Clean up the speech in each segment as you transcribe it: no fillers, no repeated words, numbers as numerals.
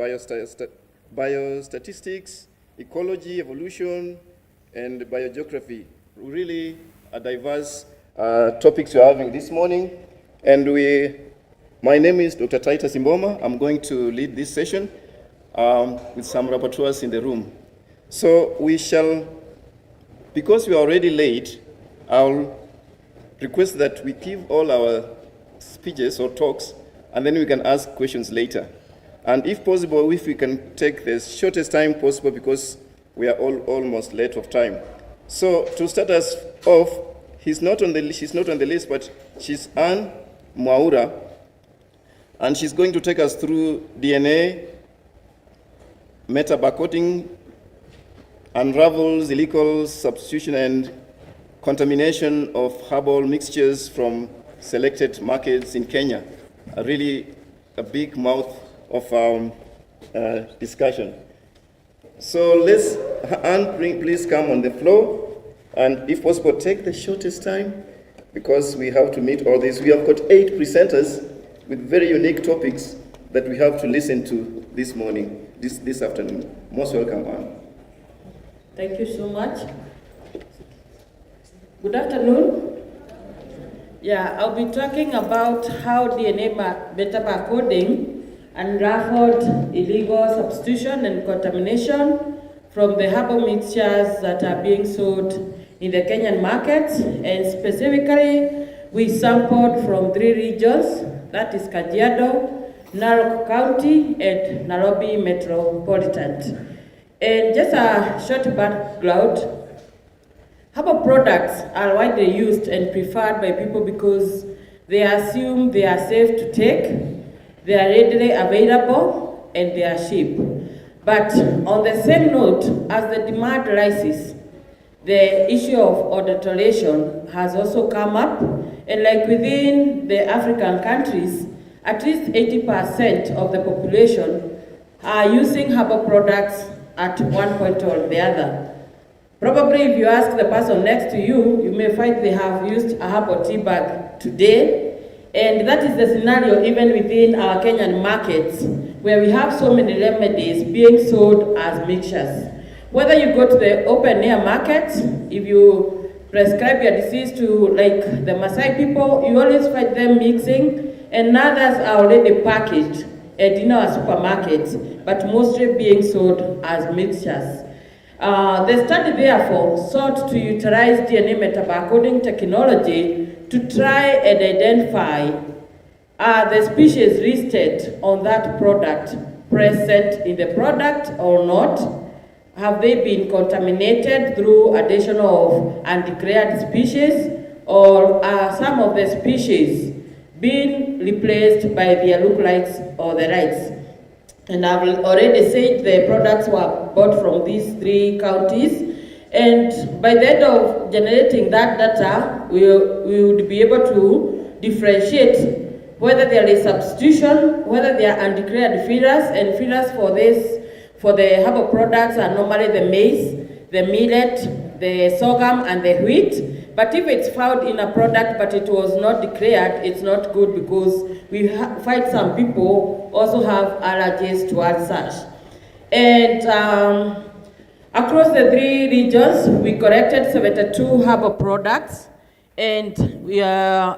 biostatistics, ecology, evolution, and biogeography. Really a diverse topics we're having this morning. And my name is Dr. Titus Imboma. I'm going to lead this session with some rapporteurs in the room. So because we are already late, I'll request that we give all our speeches or talks, and then we can ask questions later. And if possible, if we can take the shortest time possible, because we are almost late of time. So to start us off, she's not on the list, but she's Anne Mwaura, and she's going to take us through DNA, metabarcoding, unravels illegal substitution and contamination of herbal mixtures from selected markets in Kenya. Really a big mouth of discussion. So Anne, please come on the floor, and if possible, take the shortest time, because we have to meet all this. We have got 8 presenters with very unique topics that we have to listen to this morning, this afternoon. Most welcome, Anne. Thank you so much. Good afternoon. Yeah, I'll be talking about how DNA metabarcoding unraveled illegal substitution and contamination from the herbal mixtures that are being sold in the Kenyan markets, and specifically we sampled from 3 regions, that is Kajiado, Narok County, and Nairobi Metropolitan. And just a short background, herbal products are widely used and preferred by people because they assume they are safe to take, they are readily available, and they are cheap. But on the same note, as the demand rises, the issue of adulteration has also come up, and like within the African countries, at least 80% of the population are using herbal products at one point or the other. Probably if you ask the person next to you, you may find they have used a herbal tea bag today, and that is the scenario even within our Kenyan markets, where we have so many remedies being sold as mixtures. Whether you go to the open air market, if you prescribe your disease to like the Maasai people, you always find them mixing, and others are already packaged in our supermarkets, but mostly being sold as mixtures. The study therefore sought to utilize DNA metabarcoding technology to try and identify the species listed on that product present in the product or not. Have they been contaminated through addition of undeclared species, or are some of the species being replaced by their lookalikes or the rights? And I've already said the products were bought from these 3 counties, and by the end of generating that data, we would be able to differentiate whether there is substitution, whether there are undeclared fillers, and fillers for the herbal products are normally the maize, the millet, the sorghum, and the wheat. But if it's found in a product but it was not declared, it's not good, because we find some people also have allergies towards such. And across the 3 regions, we collected 72 herbal products, and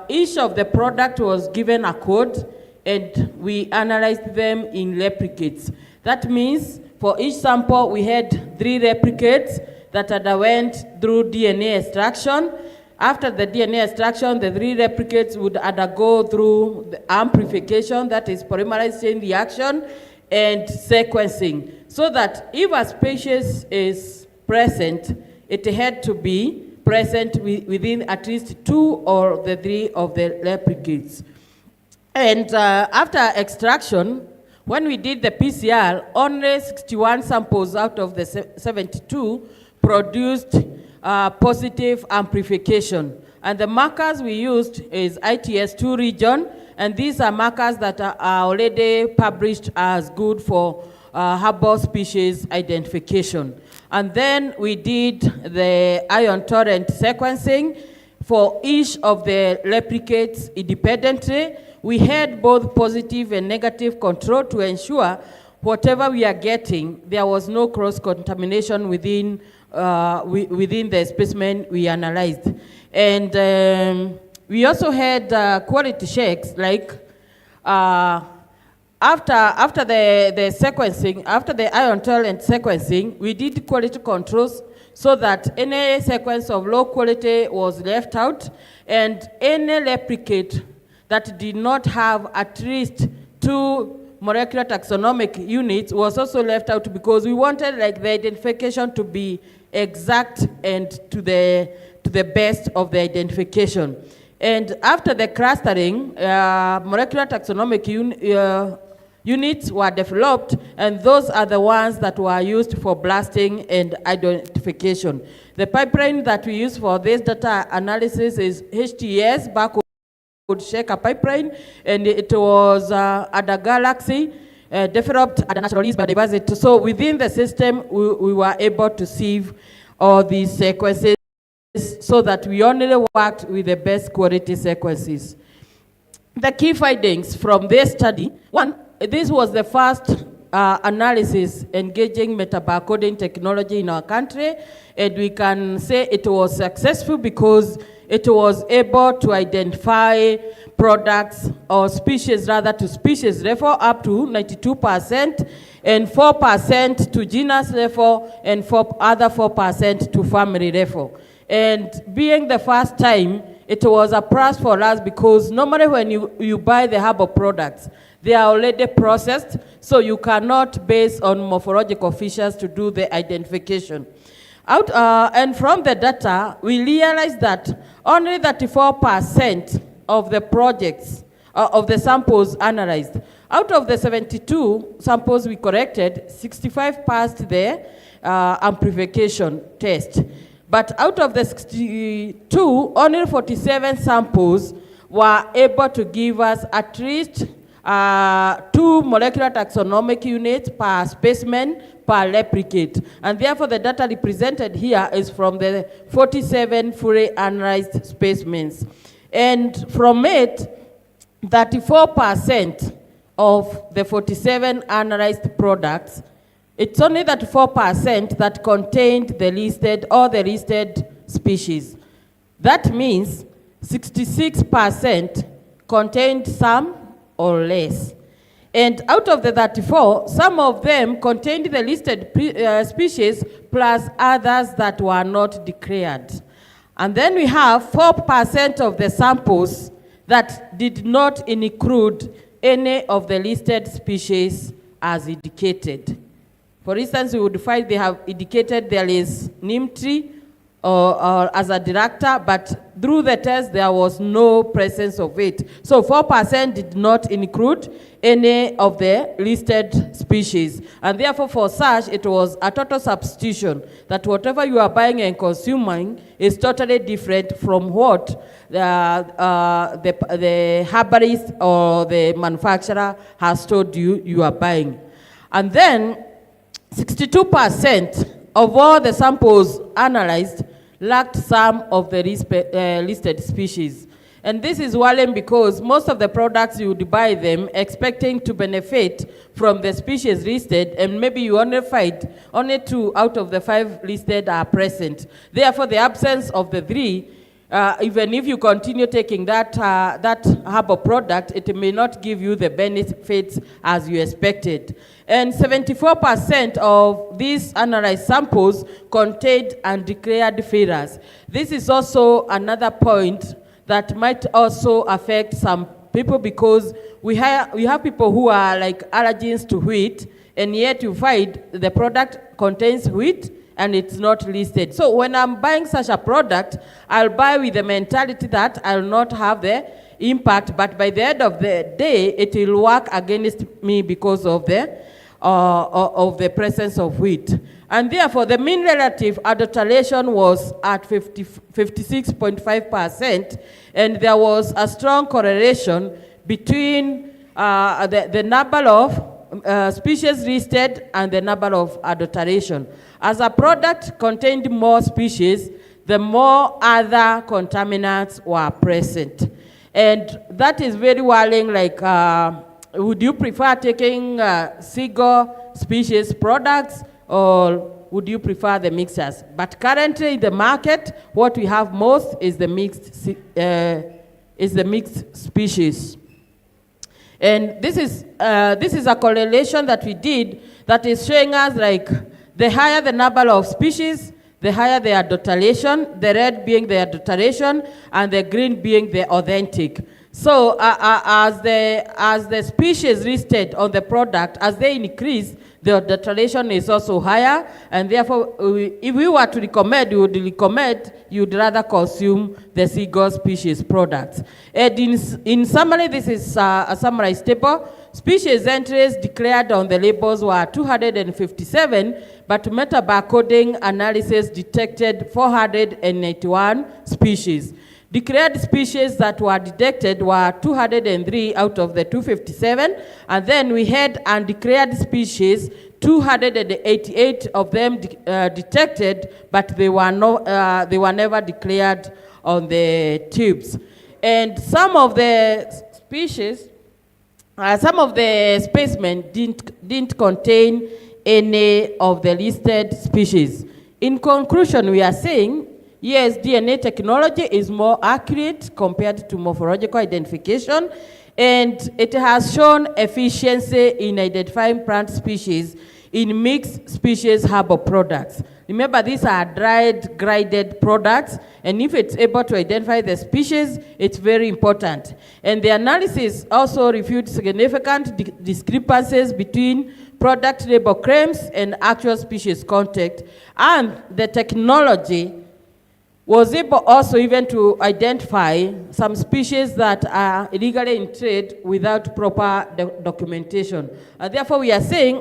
each of the product was given a code, and we analyzed them in replicates. That means for each sample, we had 3 replicates that underwent through DNA extraction. After the DNA extraction, the 3 replicates would undergo through the amplification, that is polymerase chain reaction, and sequencing, so that if a species is present, it had to be present within at least 2 or the 3 of the replicates. And after extraction, when we did the PCR, only 61 samples out of the 72 produced positive amplification. And the markers we used is ITS2 region, and these are markers that are already published as good for herbal species identification. And then we did the ion torrent sequencing for each of the replicates independently. We had both positive and negative control to ensure whatever we are getting, there was no cross-contamination within the specimen we analyzed. And we also had quality checks, like after the sequencing, after the ion tolerant sequencing, we did quality controls so that any sequence of low quality was left out, and any replicate that did not have at least 2 molecular taxonomic units was also left out, because we wanted like the identification to be exact and to the best of the identification. And after the clustering, molecular taxonomic units were developed, and those are the ones that were used for blasting and identification. The pipeline that we use for this data analysis is HTS, barcode checker pipeline, and it was at the Galaxy, developed at the National Biodiversity. So within the system, we were able to sieve all these sequences so that we only worked with the best quality sequences. The key findings from this study: one, this was the first analysis engaging metabarcoding technology in our country, and we can say it was successful because it was able to identify products or species, rather to species level up to 92%, and 4% to genus level, and other 4% to family level. And being the first time, it was a plus for us, because normally when you buy the herbal products, they are already processed, so you cannot base on morphological features to do the identification. And from the data, we realized that only 34% of the projects, of the samples analyzed, out of the 72 samples we corrected, 65 passed the amplification test. But out of the 62, only 47 samples were able to give us at least 2 molecular taxonomic units per specimen per replicate. And therefore, the data represented here is from the 47 fully analyzed specimens. And from it, 34% of the 47 analyzed products, it's only 34% that contained the listed species. That means 66% contained some or less. And out of the 34, some of them contained the listed species plus others that were not declared. And then we have 4% of the samples that did not include any of the listed species as indicated. For instance, we would find they have indicated there is neem tree or as a director, but through the test there was no presence of it. So 4% did not include any of the listed species. And therefore for such, it was a total substitution, that whatever you are buying and consuming is totally different from what the herbalist or the manufacturer has told you you are buying. And then 62% of all the samples analyzed lacked some of the listed species. And this is worrying, because most of the products you would buy them expecting to benefit from the species listed, and maybe you only find only 2 out of the 5 listed are present. Therefore, the absence of the 3, even if you continue taking that herbal product, it may not give you the benefits as you expected. And 74% of these analyzed samples contained undeclared failures. This is also another point that might also affect some people, because we have people who are like allergens to wheat, and yet you find the product contains wheat and it's not listed. So when I'm buying such a product, I'll buy with the mentality that I'll not have the impact, but by the end of the day, it will work against me because of the presence of wheat. And therefore, the mean relative adulteration was at 56.5%, and there was a strong correlation between the number of species listed and the number of adulteration. As a product contained more species, the more other contaminants were present. And that is very worrying, like would you prefer taking single species products, or would you prefer the mixers? But currently in the market, what we have most is the mixed species. And this is a correlation that we did that is showing us like the higher the number of species, the higher the adulteration, the red being the adulteration and the green being the authentic. So as the species listed on the product, as they increase, the adulteration is also higher, and therefore, if we were to recommend, we would recommend you'd rather consume the single species products. And in summary, this is a summarized table. Species entries declared on the labels were 257, but meta-barcoding analysis detected 481 species. Declared species that were detected were 203 out of the 257, and then we had undeclared species, 288 of them detected, but they were never declared on the tubes. And some of the species, some of the specimens didn't contain any of the listed species. In conclusion, we are saying, yes, DNA technology is more accurate compared to morphological identification, and it has shown efficiency in identifying plant species in mixed species herbal products. Remember, these are dried, graded products, and if it's able to identify the species, it's very important. And the analysis also reviewed significant discrepancies between product label claims and actual species contact, and the technology was able also even to identify some species that are illegally in trade without proper documentation. Therefore, we are saying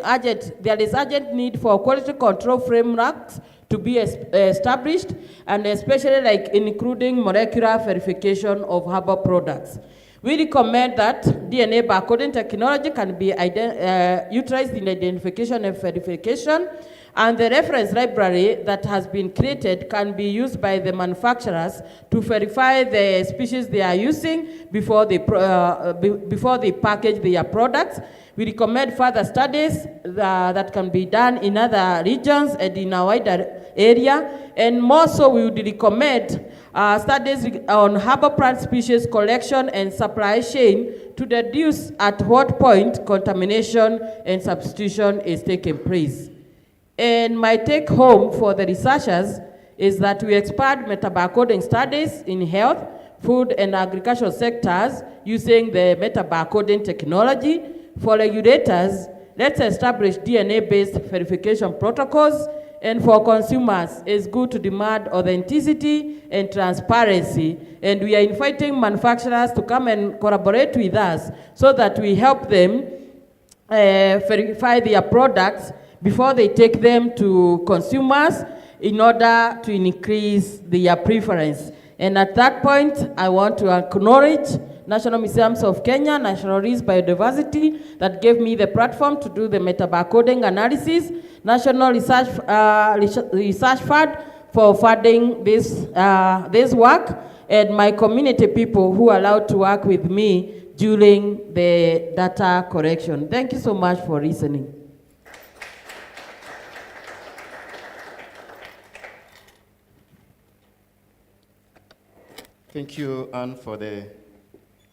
there is urgent need for quality control frameworks to be established, and especially like including molecular verification of herbal products. We recommend that DNA barcoding technology can be utilized in identification and verification, and the reference library that has been created can be used by the manufacturers to verify the species they are using before they package their products. We recommend further studies that can be done in other regions and in a wider area. And more so, we would recommend studies on herbal plant species collection and supply chain to deduce at what point contamination and substitution is taking place. And my take home for the researchers is that we expand meta-barcoding studies in health, food, and agricultural sectors using the meta-barcoding technology. For regulators, let's establish DNA-based verification protocols, and for consumers, it's good to demand authenticity and transparency, and we are inviting manufacturers to come and collaborate with us so that we help them verify their products before they take them to consumers in order to increase their preference. And at that point, I want to acknowledge National Museums of Kenya, National Reef Biodiversity, that gave me the platform to do the meta-barcoding analysis, National Research Fund for funding this work, and my community people who allowed to work with me during the data correction. Thank you so much for listening. Thank you, Anne, for the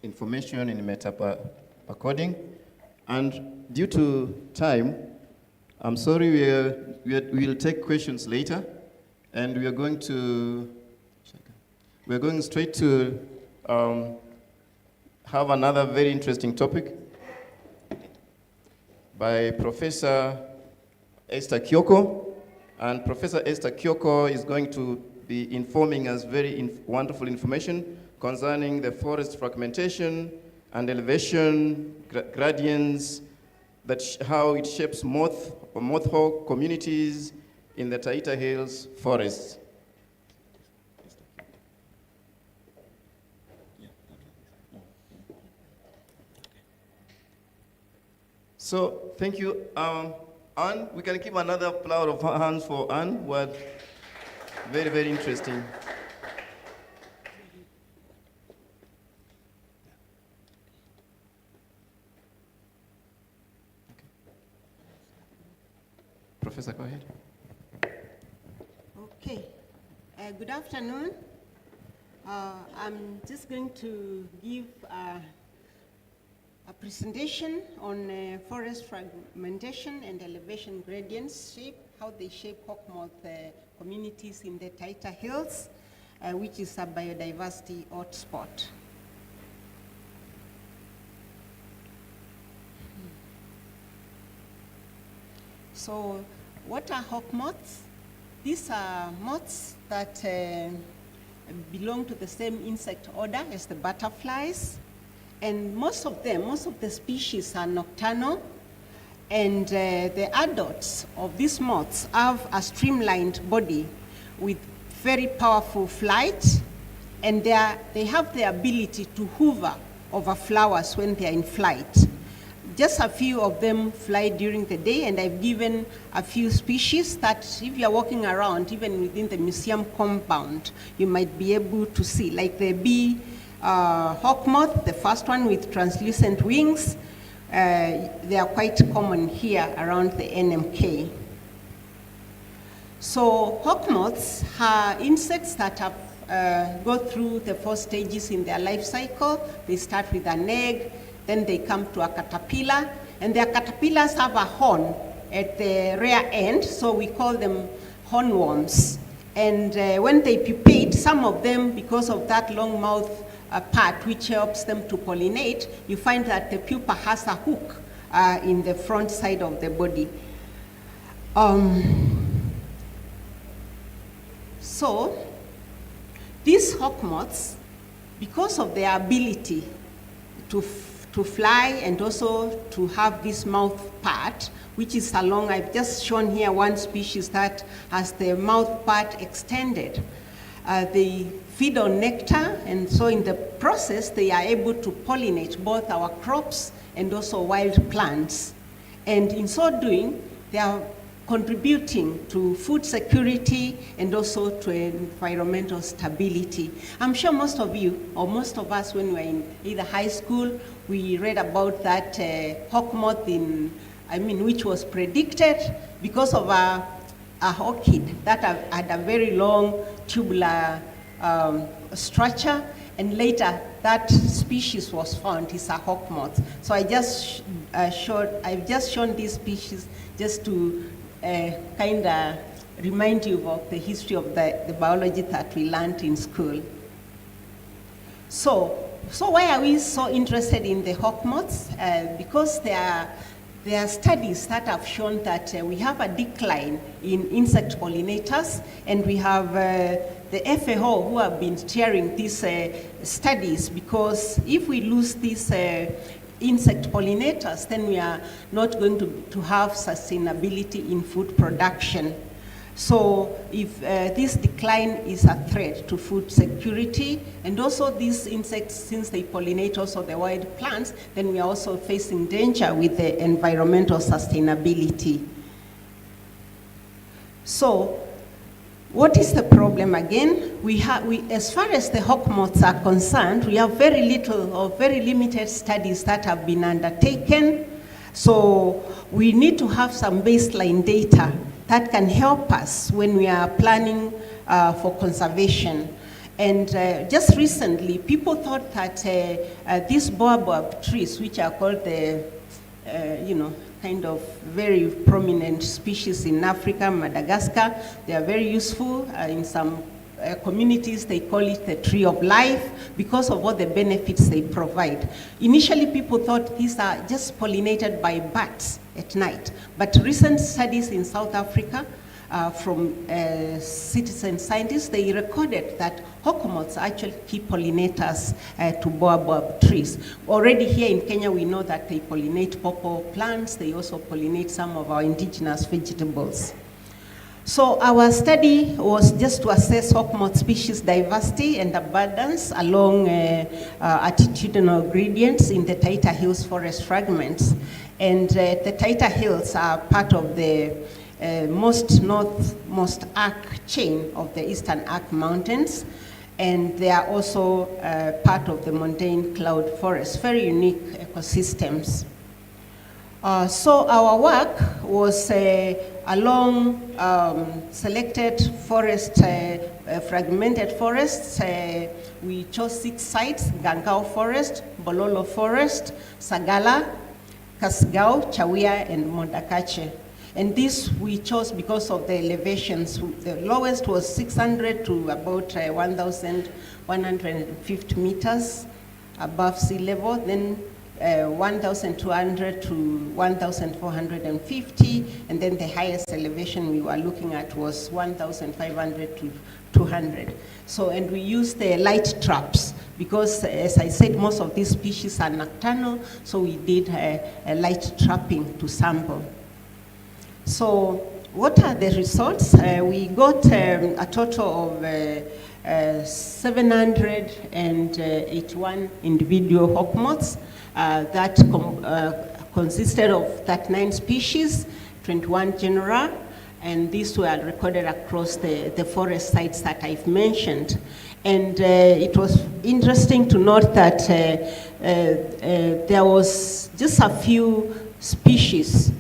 information in meta-barcoding. And due to time, I'm sorry, we'll take questions later, and we are going straight to have another very interesting topic by Professor Esther Kioko. And Professor Esther Kioko is going to be informing us very wonderful information concerning the forest fragmentation and elevation gradients, how it shapes mothhawk communities in the Taita Hills forests. So, thank you. Anne, we can keep another applause of hands for Anne. What very, very interesting. Professor, go ahead. Okay. Good afternoon. I'm just going to give a presentation on forest fragmentation and elevation gradients shape, how they shape hawkmoth communities in the Taita Hills, which is a biodiversity hotspot. So what are hawkmoths? These are moths that belong to the same insect order as the butterflies. And most of the species are nocturnal. And the adults of these moths have a streamlined body with very powerful flight. And they have the ability to hover over flowers when they are in flight. Just a few of them fly during the day, and I've given a few species that if you're walking around, even within the museum compound, you might be able to see, like the bee hawkmoth, the first one with translucent wings. They are quite common here around the NMK. So hawkmoths are insects that have go through the 4 stages in their life cycle. They start with an egg, then they come to a caterpillar, and their caterpillars have a horn at the rear end, so we call them hornworms. And when they pupate, some of them, because of that long mouth part which helps them to pollinate, you find that the pupa has a hook in the front side of the body. So these hawkmoths, because of their ability to fly and also to have this mouth part, which is along, I've just shown here one species that has the mouth part extended. They feed on nectar, and so in the process, they are able to pollinate both our crops and also wild plants. And in so doing, they are contributing to food security and also to environmental stability. I'm sure most of you, or most of us when we were in either high school, we read about that hawkmoth which was predicted because of a orchid that had a very long tubular structure, and later that species was found. It's a hawkmoth. So I've just shown this species just to kind of remind you of the history of the biology that we learned in school. So why are we so interested in the hawkmoths? Because there are studies that have shown that we have a decline in insect pollinators, and we have the FAO who have been chairing these studies, because if we lose these insect pollinators, then we are not going to have sustainability in food production. So if this decline is a threat to food security, and also these insects, since they pollinate also the wild plants, then we are also facing danger with the environmental sustainability. So what is the problem again? As far as the hawkmoths are concerned, we have very little or very limited studies that have been undertaken. So we need to have some baseline data that can help us when we are planning for conservation. And just recently, people thought that these baobab trees, which are called the, kind of very prominent species in Africa, Madagascar, they are very useful in some communities. They call it the tree of life because of all the benefits they provide. Initially, people thought these are just pollinated by bats at night, but recent studies in South Africa from citizen scientists, they recorded that hawkmoths are actually key pollinators to baobab trees. Already here in Kenya, we know that they pollinate pawpaw plants. They also pollinate some of our indigenous vegetables. So our study was just to assess hawkmoth species diversity and abundance along attitudinal gradients in the Taita Hills forest fragments. And the Taita Hills are part of the northmost arc chain of the Eastern Arc Mountains, and they are also part of the montane cloud forest, very unique ecosystems. So our work was along selected forest, fragmented forests. We chose 6 sites: Gangao Forest, Bololo Forest, Sagala, Kasgao, Chawia, and Mondakache. And this we chose because of the elevations. The lowest was 600 to about 1,150 meters above sea level, then 1,200 to 1,450, and then the highest elevation we were looking at was 1,500 to 200. So, and we used the light traps because, as I said, most of these species are nocturnal, so we did a light trapping to sample. So, what are the results? We got a total of 781 individual hawk moths that consisted of 39 species, 21 genera, and these were recorded across the forest sites that I've mentioned. And it was interesting to note that there was just a few species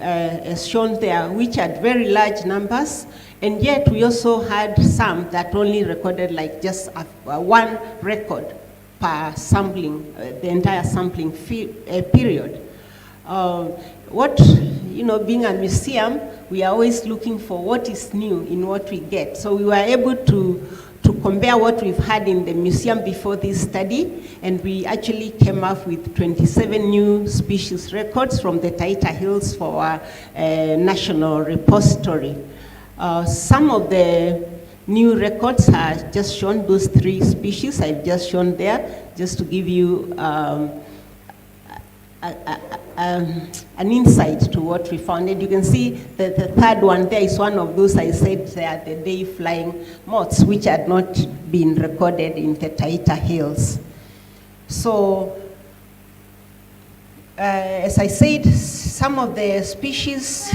as shown there, which had very large numbers, and yet we also had some that only recorded like just one record per sampling, the entire sampling period. Being a museum, we are always looking for what is new in what we get. So we were able to compare what we've had in the museum before this study, and we actually came up with 27 new species records from the Taita Hills for our national repository. Some of the new records are just shown, those 3 species I've just shown there, just to give you an insight to what we found. And you can see that the 3rd one there is one of those I said they are the day flying moths, which had not been recorded in the Taita Hills. So, as I said, some of the species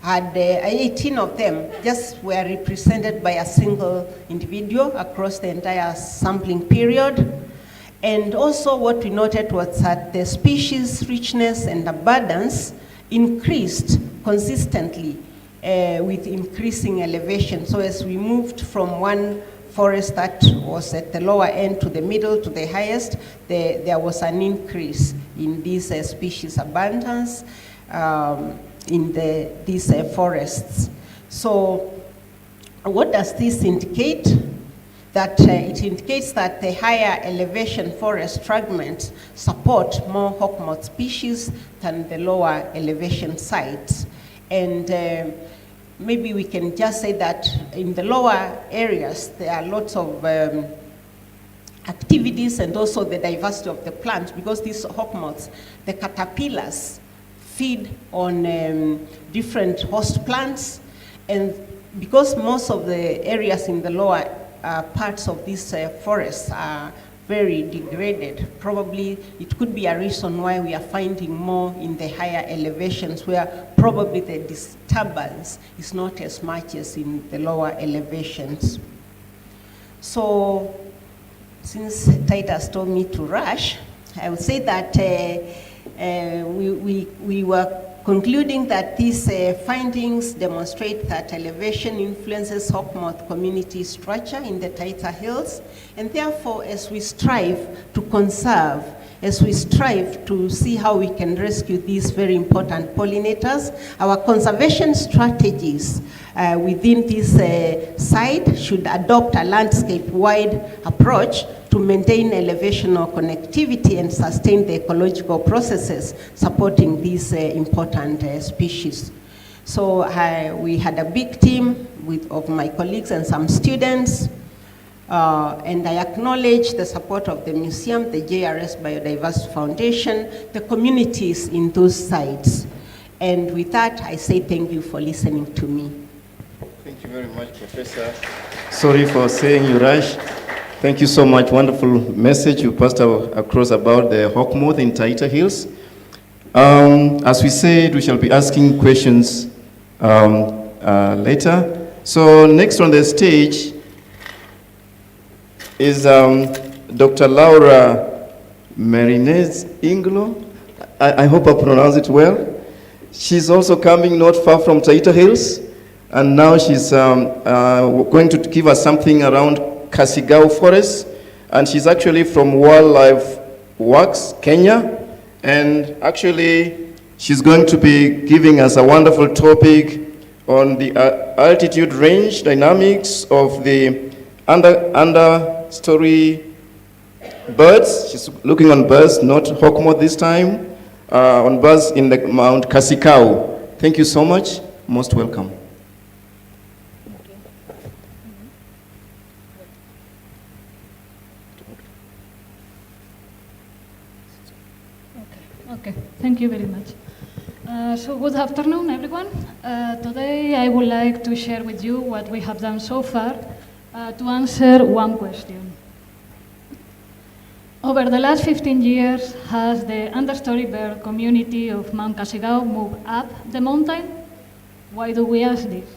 had 18 of them just were represented by a single individual across the entire sampling period. And also what we noted was that the species richness and abundance increased consistently with increasing elevation. So as we moved from one forest that was at the lower end to the middle to the highest, there was an increase in these species abundance in these forests. So what does this indicate? That it indicates that the higher elevation forest fragments support more hawk moth species than the lower elevation sites. And maybe we can just say that in the lower areas, there are lots of activities and also the diversity of the plants, because these hawk moths, the caterpillars, feed on different host plants, and because most of the areas in the lower parts of these forests are very degraded, probably it could be a reason why we are finding more in the higher elevations, where probably the disturbance is not as much as in the lower elevations. So, since Titus told me to rush, I would say that we were concluding that these findings demonstrate that elevation influences hawk moth community structure in the Taita Hills, and therefore as we strive to conserve, as we strive to see how we can rescue these very important pollinators, our conservation strategies within this site should adopt a landscape-wide approach to maintain elevational connectivity and sustain the ecological processes supporting these important species. So we had a big team of my colleagues and some students, and I acknowledge the support of the museum, the JRS Biodiversity Foundation, the communities in those sites. And with that, I say thank you for listening to me. Thank you very much, Professor. Sorry for saying you rushed. Thank you so much. Wonderful message you passed across about the hawk moth in Taita Hills. As we said, we shall be asking questions later. So next on the stage is Dr. Laura Marinez Inglo. I hope I pronounced it well. She's also coming not far from Taita Hills, and now she's going to give us something around Kasigao Forest, and she's actually from Wildlife Works, Kenya, and actually she's going to be giving us a wonderful topic on the altitude range dynamics of the understory birds. She's looking on birds, not hawkmoth this time, on birds in the Mount Kasikau. Thank you so much. Most welcome. Okay, thank you very much. So good afternoon, everyone. Today I would like to share with you what we have done so far to answer one question. Over the last 15 years, has the understory bird community of Mount Kasigao moved up the mountain? Why do we ask this?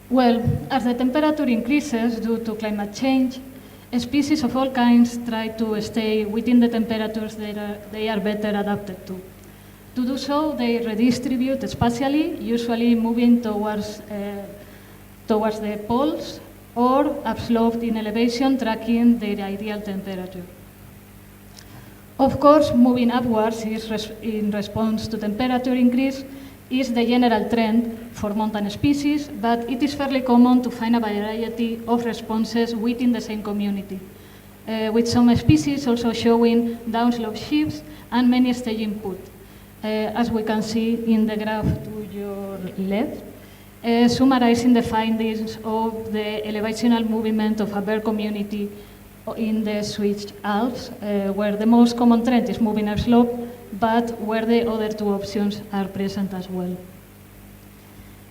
Well, as the temperature increases due to climate change, species of all kinds try to stay within the temperatures that they are better adapted to. To do so, they redistribute spatially, usually moving towards the poles or upsloped in elevation, tracking their ideal temperature. Of course, moving upwards in response to temperature increase is the general trend for mountain species, but it is fairly common to find a variety of responses within the same community, with some species also showing downslope shifts and many staging put, as we can see in the graph to your left, summarizing the findings of the elevational movement of a bird community in the Swiss Alps, where the most common trend is moving upslope, but where the other two options are present as well.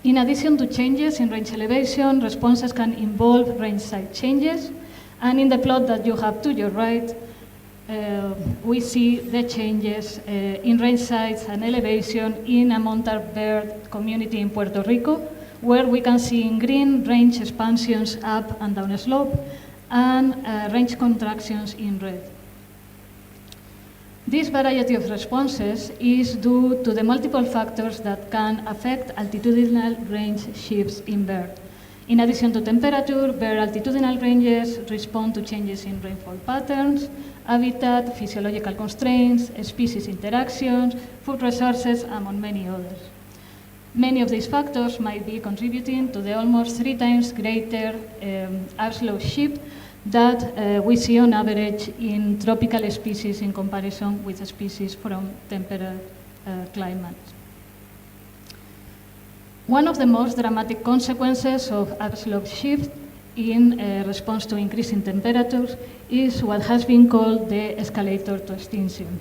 In addition to changes in range elevation, responses can involve range side changes, and in the plot that you have to your right, we see the changes in range size and elevation in a mountain bird community in Puerto Rico, where we can see in green range expansions up and down slope, and range contractions in red. This variety of responses is due to the multiple factors that can affect altitudinal range shifts in bird. In addition to temperature, bird altitudinal ranges respond to changes in rainfall patterns, habitat, physiological constraints, species interactions, food resources, among many others. Many of these factors might be contributing to the almost 3 times greater upslope shift that we see on average in tropical species in comparison with species from temperate climates. One of the most dramatic consequences of upslope shift in response to increasing temperatures is what has been called the escalator to extinction,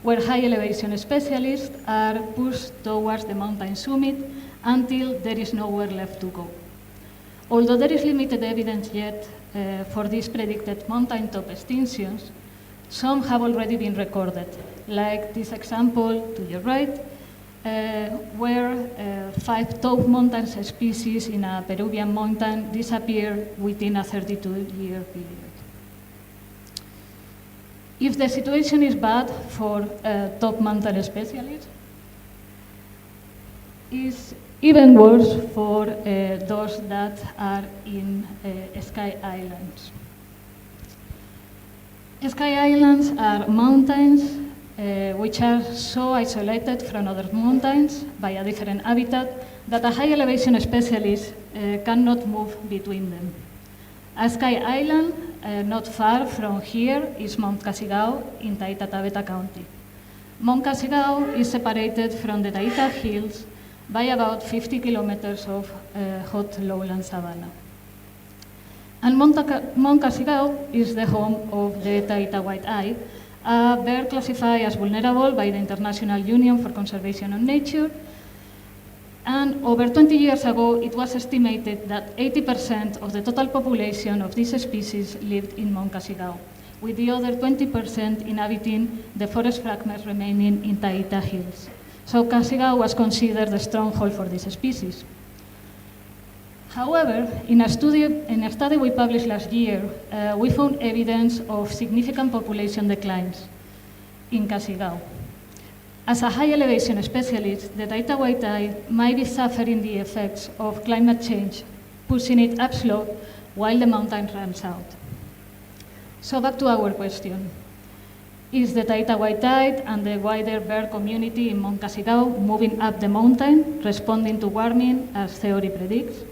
where high elevation specialists are pushed towards the mountain summit until there is nowhere left to go. Although there is limited evidence yet for these predicted mountaintop extinctions, some have already been recorded, like this example to your right, where 5 top mountain species in a Peruvian mountain disappear within a 32-year period. If the situation is bad for top mountain specialists, it's even worse for those that are in Sky Islands. Sky Islands are mountains which are so isolated from other mountains by a different habitat that a high elevation specialist cannot move between them. A Sky Island not far from here is Mount Kasigao in Taita Taveta County. Mount Kasigao is separated from the Taita Hills by about 50 kilometers of hot lowland savanna. And Mount Kasigao is the home of the Taita white-eye, a bird classified as vulnerable by the International Union for Conservation of Nature. And over 20 years ago, it was estimated that 80% of the total population of this species lived in Mount Kasigao, with the other 20% inhabiting the forest fragments remaining in Taita Hills. So Kasigao was considered the stronghold for this species. However, in a study we published last year, we found evidence of significant population declines in Kasigao. As a high elevation specialist, the Taita Waitai might be suffering the effects of climate change, pushing it upslope while the mountain runs out. So back to our question. Is the Taita Waitai and the wider bird community in Mount Kasigao moving up the mountain, responding to warming as theory predicts?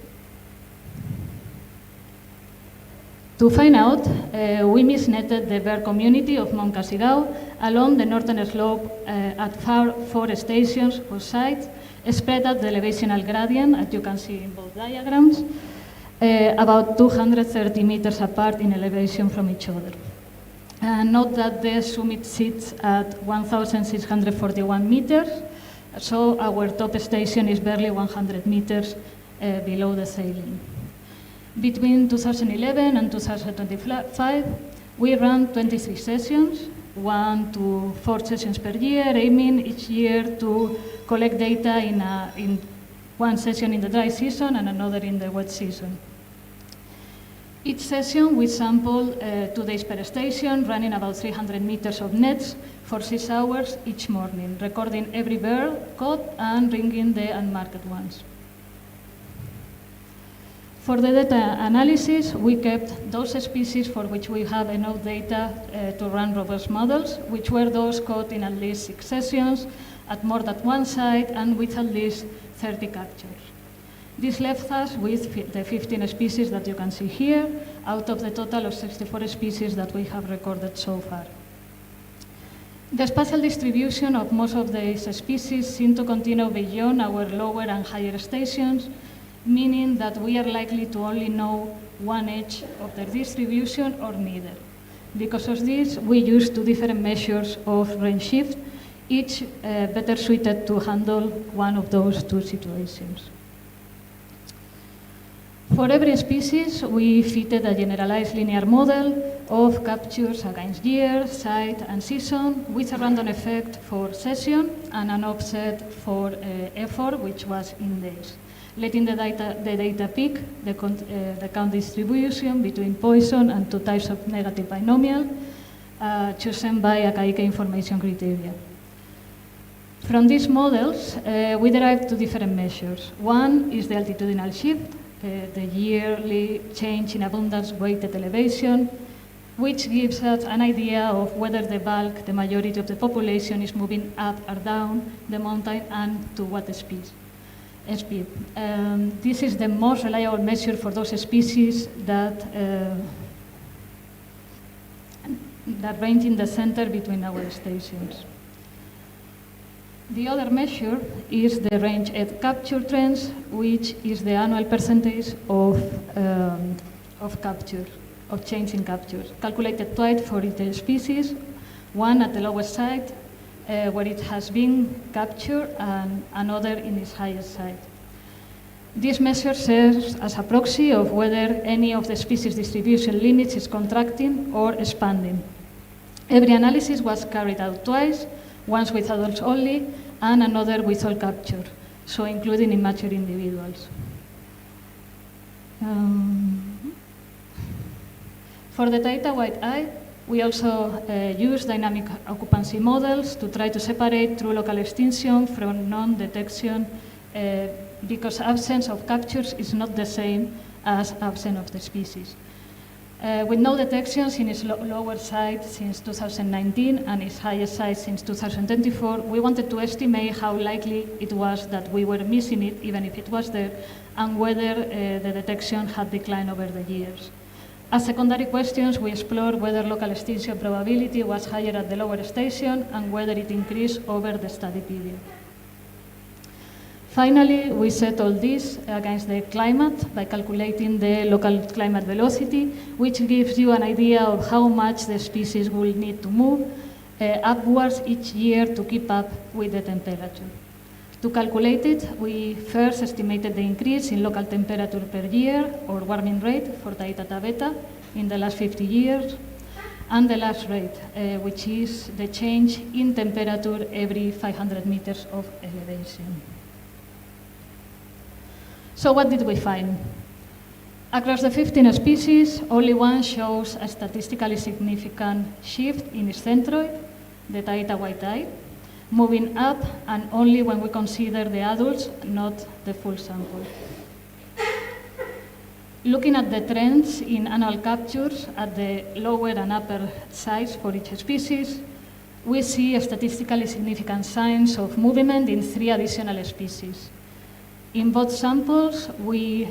To find out, we misnetted the bird community of Mount Kasigao along the northern slope at 4 stations or sites, spread at the elevational gradient, as you can see in both diagrams, about 230 meters apart in elevation from each other. Note that the summit sits at 1,641 meters, so our top station is barely 100 meters below the ceiling. Between 2011 and 2025, we ran 23 sessions, 1 to 4 sessions per year, aiming each year to collect data in one session in the dry season and another in the wet season. Each session we sampled 2 days per station, running about 300 meters of nets for 6 hours each morning, recording every bird caught and ringing the unmarked ones. For the data analysis, we kept those species for which we have enough data to run robust models, which were those caught in at least 6 sessions, at more than one site, and with at least 30 captures. This left us with the 15 species that you can see here, out of the total of 64 species that we have recorded so far. The spatial distribution of most of these species seem to continue beyond our lower and higher stations, meaning that we are likely to only know one edge of their distribution or neither. Because of this, we use 2 different measures of range shift, each better suited to handle one of those 2 situations. For every species, we fitted a generalized linear model of captures against year, site, and season, with a random effect for session and an offset for effort, which was in days, letting the data pick the count distribution between Poisson and 2 types of negative binomial chosen by Akaike information criteria. From these models, we derived 2 different measures. One is the altitudinal shift, the yearly change in abundance weighted elevation, which gives us an idea of whether the bulk, the majority of the population, is moving up or down the mountain and to what speed. This is the most reliable measure for those species that range in the center between our stations. The other measure is the range at capture trends, which is the annual percentage of capture, of change in captures, calculated twice for each species, one at the lowest site, where it has been captured, and another in its highest site. This measure serves as a proxy of whether any of the species distribution limits is contracting or expanding. Every analysis was carried out twice, once with adults only, and another with all capture, so including immature individuals. For the Taita Waitai, we also use dynamic occupancy models to try to separate true local extinction from non-detection, because absence of captures is not the same as absence of the species. With no detections in its lower site since 2019 and its highest site since 2024, we wanted to estimate how likely it was that we were missing it, even if it was there, and whether the detection had declined over the years. As secondary questions, we explored whether local extinction probability was higher at the lower station and whether it increased over the study period. Finally, we set all this against the climate by calculating the local climate velocity, which gives you an idea of how much the species will need to move upwards each year to keep up with the temperature. To calculate it, we first estimated the increase in local temperature per year, or warming rate, for Taita Taveta in the last 50 years, and the lapse rate, which is the change in temperature every 500 meters of elevation. So what did we find? Across the 15 species, only one shows a statistically significant shift in its centroid, the Taita Waitai. moving up and only when we consider the adults, not the full sample. Looking at the trends in annual captures at the lower and upper sides for each species, we see statistically significant signs of movement in 3 additional species. In both samples, we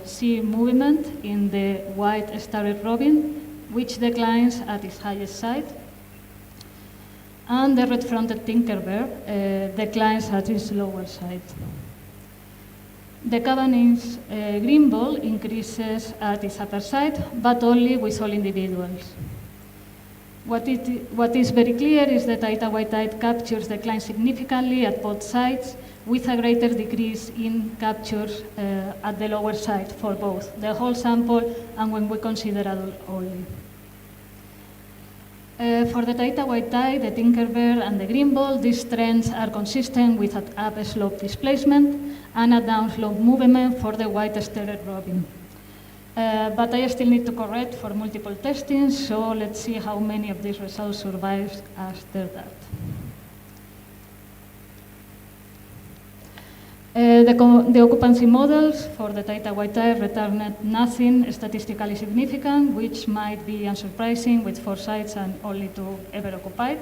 see movement in the white-starred robin, which declines at its highest side, and the red-fronted tinkerbird declines at its lower side. The Cabanilles green ball increases at its upper side, but only with all individuals. What is very clear is that Taita white-eyed captures decline significantly at both sides, with a greater decrease in captures at the lower side for both the whole sample and when we consider adult only. For the Taita white-eye, the tinkerbird and the green ball, these trends are consistent with an up-slope displacement and a down-slope movement for the white-starred robin. But I still need to correct for multiple testings, so let's see how many of these results survive after that. The occupancy models for the Taita white-eye returned nothing statistically significant, which might be unsurprising with 4 sites and only 2 ever occupied.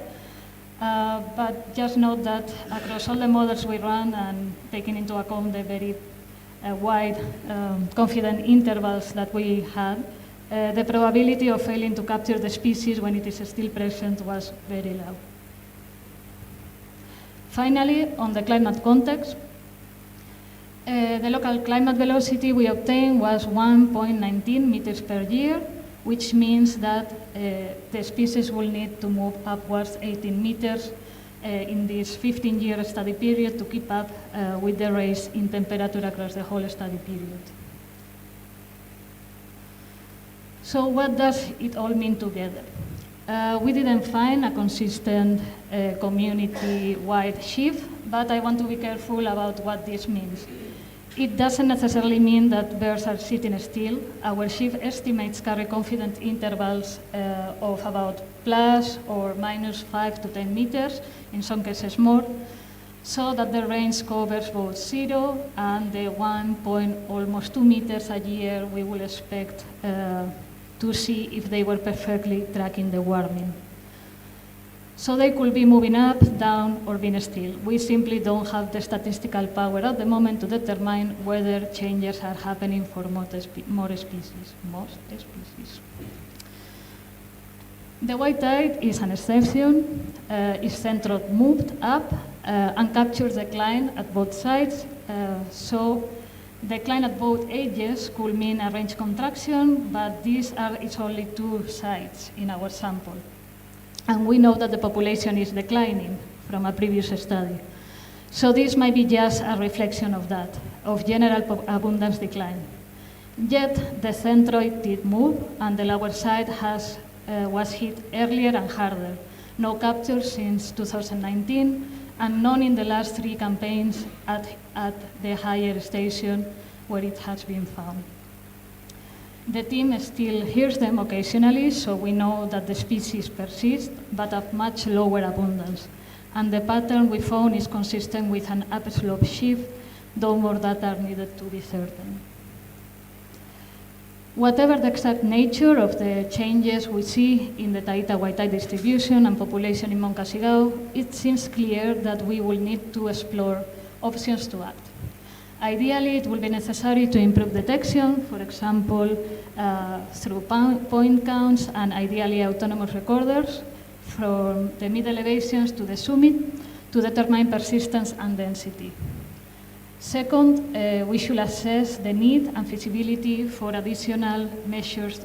But just note that across all the models we run and taking into account the very wide confident intervals that we had, the probability of failing to capture the species when it is still present was very low. Finally, on the climate context, the local climate velocity we obtained was 1.19 meters per year, which means that the species will need to move upwards 18 meters in this 15-year study period to keep up with the rise in temperature across the whole study period. So what does it all mean together? We didn't find a consistent community-wide shift, but I want to be careful about what this means. It doesn't necessarily mean that birds are sitting still. Our shift estimates carry confident intervals of about plus or minus 5 to 10 meters, in some cases more, so that the range covers both 0 and the 1.almost 2 meters a year we will expect to see if they were perfectly tracking the warming. So they could be moving up, down, or being still. We simply don't have the statistical power at the moment to determine whether changes are happening for most species. The white-eyed is an exception. Its centroid moved up and captures decline at both sides. So decline at both ages could mean a range contraction, but it's only 2 sites in our sample. And we know that the population is declining from a previous study. So this might be just a reflection of that, of general abundance decline. Yet the centroid did move, and the lower side was hit earlier and harder. No capture since 2019, and none in the last 3 campaigns at the higher station where it has been found. The team still hears them occasionally, so we know that the species persist, but at much lower abundance. And the pattern we found is consistent with an upslope shift, though more data are needed to be certain. Whatever the exact nature of the changes we see in the Taita white-eye distribution and population in Moncassigao, it seems clear that we will need to explore options to act. Ideally, it will be necessary to improve detection, for example, through point counts and ideally autonomous recorders from the mid-elevations to the summit to determine persistence and density. Second, we should assess the need and feasibility for additional measures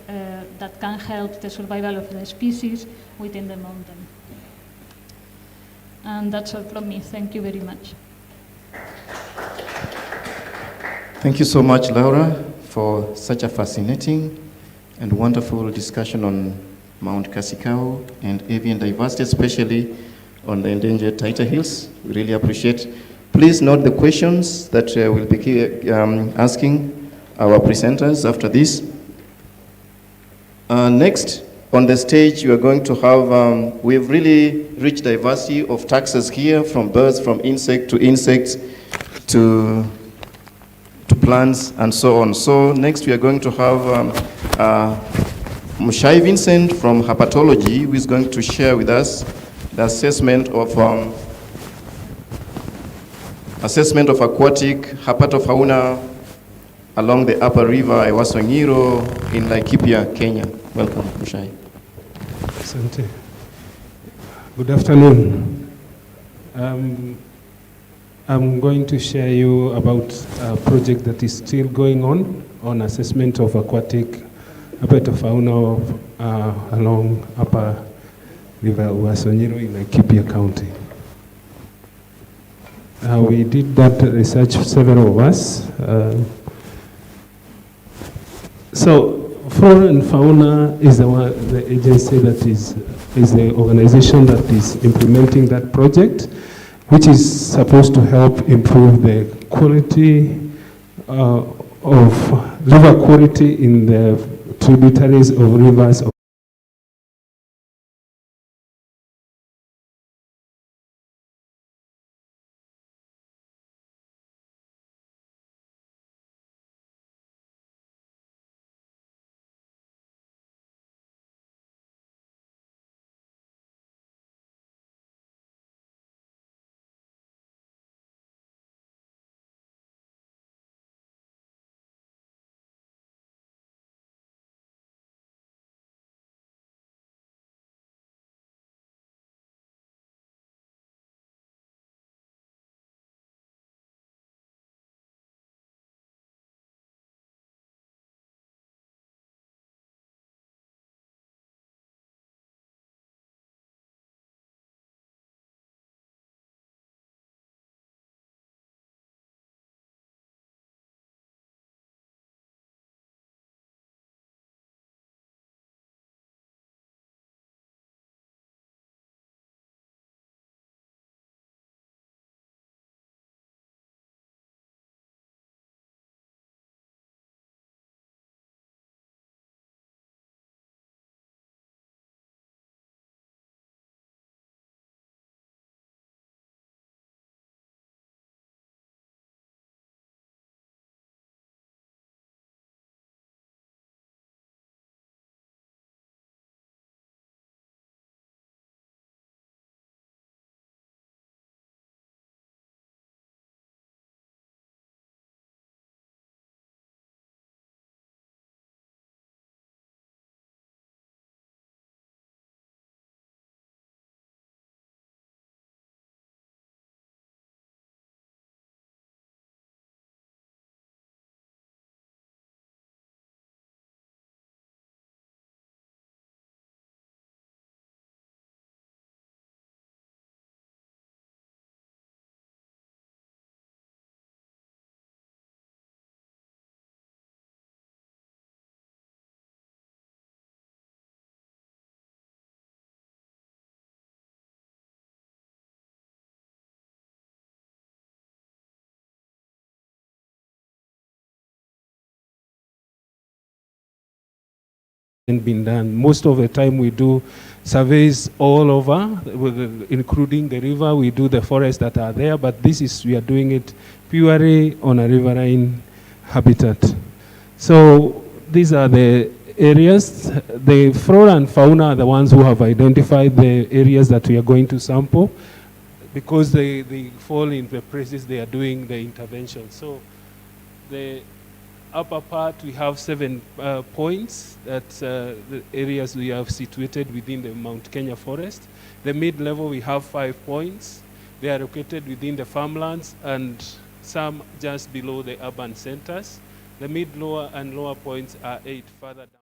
that can help the survival of the species within the mountain. And that's all from me. Thank you very much. Thank you so much, Laura, for such a fascinating and wonderful discussion on Mount Casicao and avian diversity, especially on the endangered Taita Hills. We really appreciate. Please note the questions that we'll be asking our presenters after this. Next, On the stage, you are going to have, we've really rich diversity of taxes here, from birds, from insect to insects, to plants, and so on. So next we are going to have Mushai Vincent from Herpetology, who is going to share with us the assessment of aquatic herpetofauna along the upper river Ewasongiro in Laikipia, Kenya. Welcome, Mushai. Asante. Good afternoon. I'm going to share you about a project that is still going on assessment of aquatic herpetofauna along upper river Ewasongiro in Laikipia County. We did that research, several of us. So Flora and Fauna is the agency that is the organization that is implementing that project, which is supposed to help improve the quality of river quality in the tributaries of rivers. Been done. Most of the time we do surveys all over, including the river. We do the forests that are there, but we are doing it purely on a riverine habitat. So these are the areas. The flora and fauna are the ones who have identified the areas that we are going to sample, because they fall in the places they are doing the intervention. So the upper part, we have 7 points that the areas we have situated within the Mount Kenya forest. The mid-level, we have 5 points. They are located within the farmlands and some just below the urban centers. The mid, lower, and lower points are 8 further down.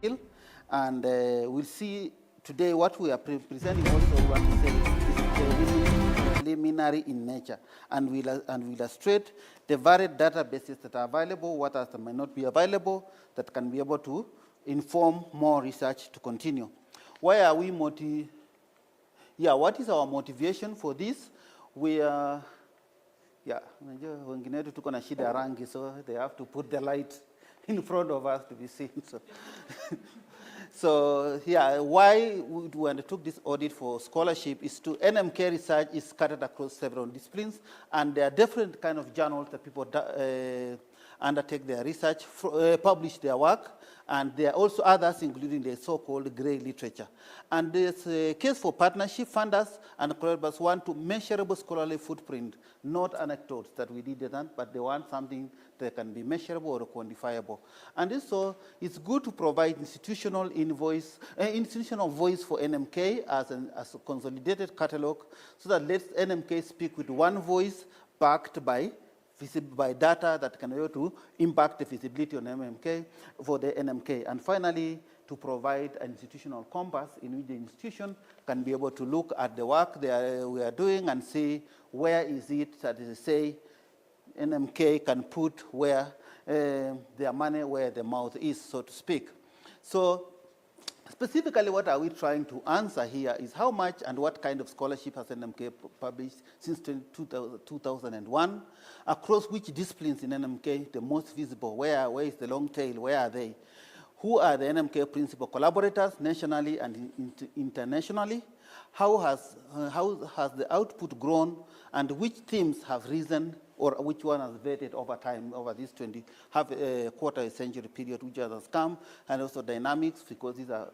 And we'll see today what we are presenting also what we say is preliminary in nature, and we'll illustrate the varied databases that are available, what else may not be available, that can be able to inform more research to continue. Why are we what is our motivation for this? We are, wengine wetu tuko na shida ya rangi, so they have to put the light in front of us to be seen. So why we undertook this audit for scholarship is to NMK research is scattered across several disciplines, and there are different kind of journals that people undertake their research, publish their work, and there are also others, including the so-called grey literature. And there's a case for partnership funders and collaborators want to measurable scholarly footprint, not anecdotes that we didn't, but they want something that can be measurable or quantifiable. And so it's good to provide institutional voice for NMK as a consolidated catalog, so that lets NMK speak with one voice backed by data that can be able to impact the feasibility on NMK for the NMK. And finally, to provide an institutional compass in which the institution can be able to look at the work we are doing and see where is it that is, say, NMK can put where their money, where the mouth is, so to speak. So specifically, what are we trying to answer here is how much and what kind of scholarship has NMK published since 2001, across which disciplines in NMK the most visible, where is the long tail, where are they? Who are the NMK principal collaborators nationally and internationally? How has the output grown, and which themes have risen, or which one has vetted over time, over this quarter century period which has come, and also dynamics, because these are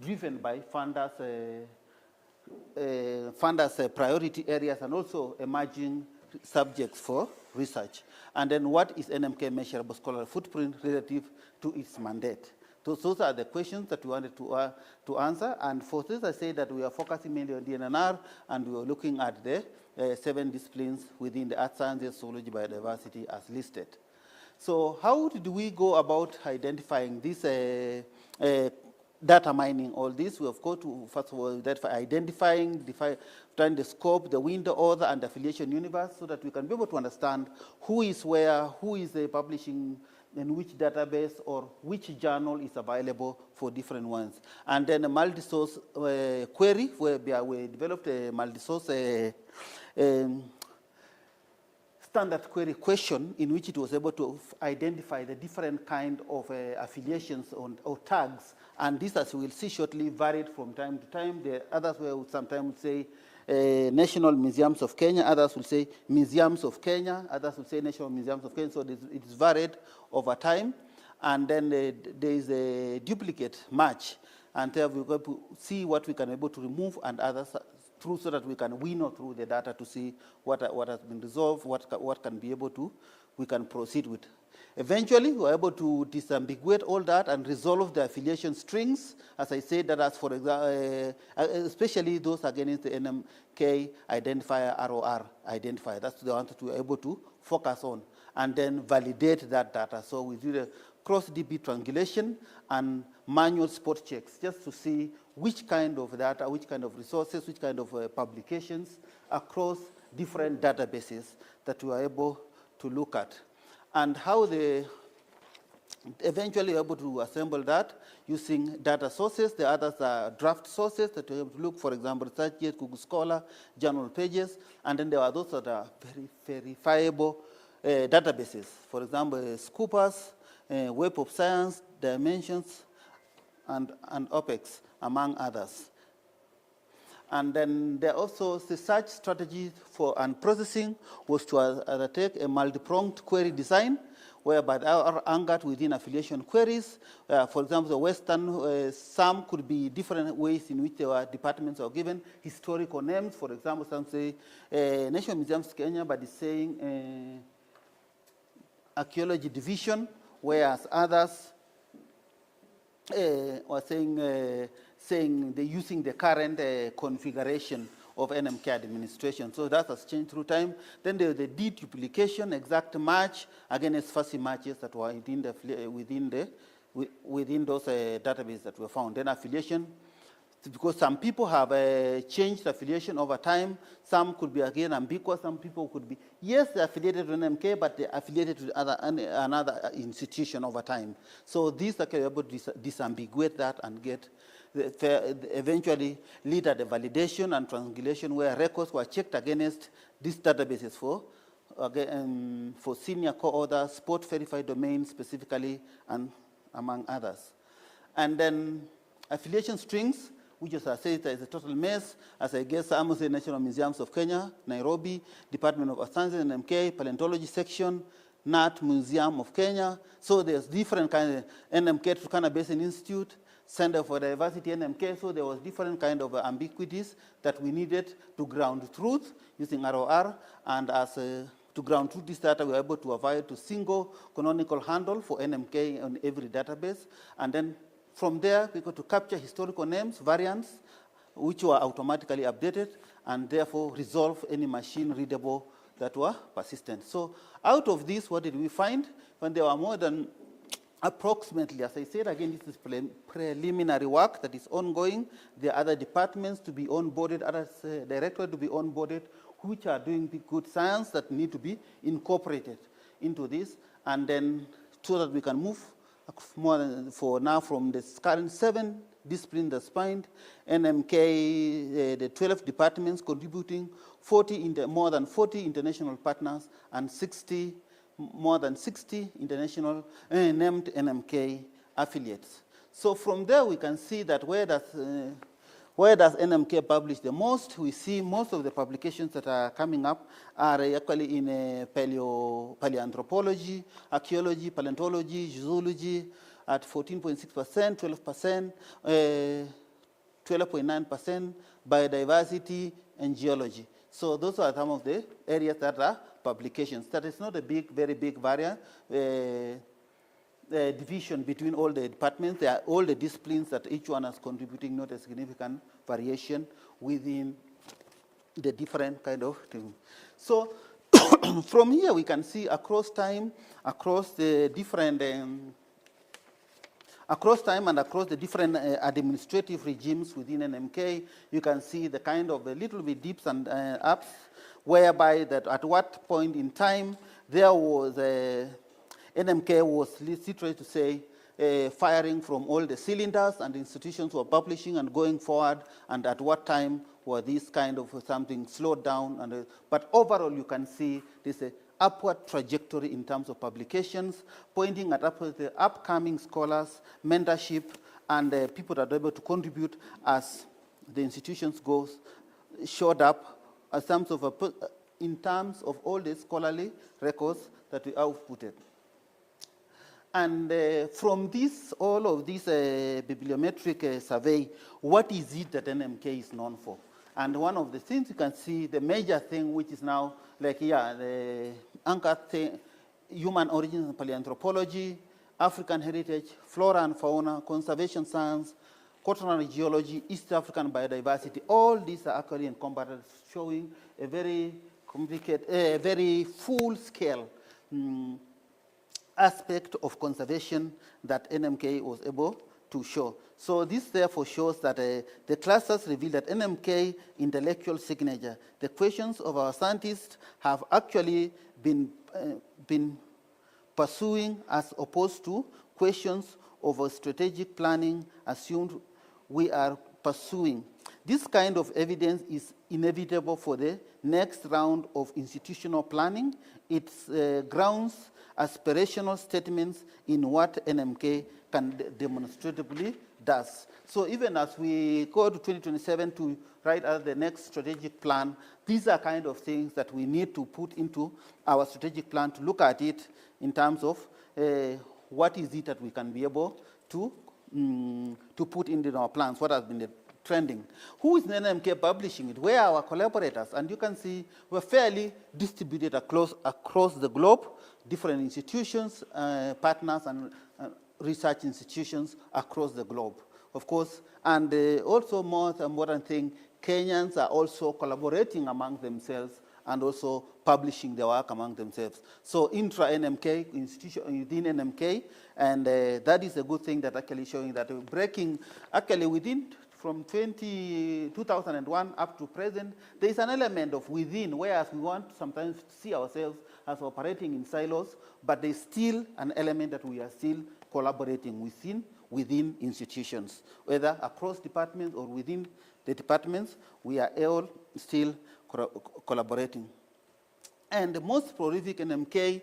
driven by funders' priority areas and also emerging subjects for research. And then what is NMK measurable scholarly footprint relative to its mandate? Those are the questions that we wanted to answer. And for this, I say that we are focusing mainly on DNNR, and we are looking at the 7 disciplines within the art sciences, zoology, biodiversity as listed. So how did we go about identifying this data mining, all this? We have got to, first of all, identifying the scope, the window, author, and affiliation universe, so that we can be able to understand who is where, who is publishing in which database, or which journal is available for different ones. And then a multi-source query, where we developed a multi-source standard query question in which it was able to identify the different kind of affiliations or tags. And this, as we will see shortly, varied from time to time. The others will sometimes say National Museums of Kenya, others will say Museums of Kenya, others will say National Museums of Kenya, so it is varied over time. And then there is a duplicate match, and there we're going to see what we can be able to remove and others through, so that we can winnow through the data to see what has been resolved, what can be able to, we can proceed with. Eventually, we were able to disambiguate all that and resolve the affiliation strings, as I said, that as, for example, especially those against the NMK identifier, ROR identifier. That's the one that we were able to focus on, and then validate that data. So we did a cross-DB triangulation and manual spot checks, just to see which kind of data, which kind of resources, which kind of publications across different databases that we were able to look at. And how they eventually able to assemble that using data sources. The others are draft sources that we have to look, for example, ResearchGate, Google Scholar, journal pages, and then there are those that are very verifiable databases. For example, Scopus, Web of Science, Dimensions, and OPEX, among others. And then there also the search strategy for and processing was to undertake a multi-pronged query design, whereby they are anchored within affiliation queries. For example, the Western, some could be different ways in which their departments are given historical names. For example, some say National Museums of Kenya, but it's saying Archaeology Division, whereas others were saying they're using the current configuration of NMK administration. So that has changed through time. Then there's the deduplication, exact match, again, it's fussy matches that were within the within those databases that were found. Then affiliation, because some people have changed affiliation over time. Some could be, again, ambiguous. Some people could be, yes, they're affiliated to NMK, but they're affiliated to another institution over time. So these are able to disambiguate that and get, eventually lead at the validation and triangulation where records were checked against these databases for senior co-authors, sport verified domains specifically, and among others. And then affiliation strings, which, as I said, is a total mess. As I guess, some of the National Museums of Kenya, Nairobi, Department of Sciences, NMK, Paleontology section, NAT Museum of Kenya. So there's different kinds of NMK, Turkana Basin Institute, Center for Diversity, NMK. So there was different kind of ambiguities that we needed to ground truth using ROR. And as to ground truth this data, we were able to avoid to single canonical handle for NMK on every database. And then from there, we got to capture historical names, variants, which were automatically updated, and therefore resolve any machine readable that were persistent. So out of this, what did we find? When there were more than approximately, as I said, again, this is preliminary work that is ongoing. There are other departments to be onboarded, other directorates to be onboarded, which are doing good science that need to be incorporated into this, and then so that we can move more than for now from the current 7 disciplines that's found, NMK, the 12 departments contributing more than 40 international partners and more than 60 international named NMK affiliates. So from there we can see that where does NMK publish the most? We see most of the publications that are coming up are actually in paleoanthropology, archaeology, paleontology, zoology at 14.6%, 12%, 12.9%, biodiversity, and geology. So those are some of the areas that are publications. That is not a very big variant. Division between all the departments. They are all the disciplines that each one is contributing, not a significant variation within the different kind of things. So from here we can see across time, across the different administrative regimes within NMK, you can see the kind of a little bit dips and ups, whereby that at what point in time there was NMK was literally to say firing from all the cylinders, and institutions were publishing and going forward, and at what time were this kind of something slowed down. But overall, you can see this upward trajectory in terms of publications, pointing at the upcoming scholars, mentorship, and people that are able to contribute as the institutions showed up as in terms of all the scholarly records that we outputted. And from all of this bibliometric survey, what is it that NMK is known for? And one of the things you can see, the major thing, which is now the anchor thing, human origins and paleoanthropology, African heritage, flora and fauna, conservation science, quaternary geology, East African biodiversity. All these are actually encompassed, showing a very complicated, very full-scale aspect of conservation that NMK was able to show. So this therefore shows that the clusters reveal that NMK intellectual signature, the questions of our scientists have actually been pursuing as opposed to questions of a strategic planning assumed we are pursuing. This kind of evidence is inevitable for the next round of institutional planning. It grounds aspirational statements in what NMK can demonstrably does. So even as we go to 2027 to write out the next strategic plan, these are kind of things that we need to put into our strategic plan to look at it in terms of what is it that we can be able to put into our plans, what has been the trending. Who is NMK publishing it? Where are our collaborators? And you can see we're fairly distributed across the globe, different institutions, partners, and research institutions across the globe, of course. And also more important thing, Kenyans are also collaborating among themselves and also publishing their work among themselves. So intra-NMK, institution within NMK, and that is a good thing that actually showing that breaking, actually within from 2001 up to present, there is an element of within, whereas we want sometimes to see ourselves as operating in silos, but there's still an element that we are still collaborating within institutions, whether across departments or within the departments, we are all still collaborating. And the most prolific NMK,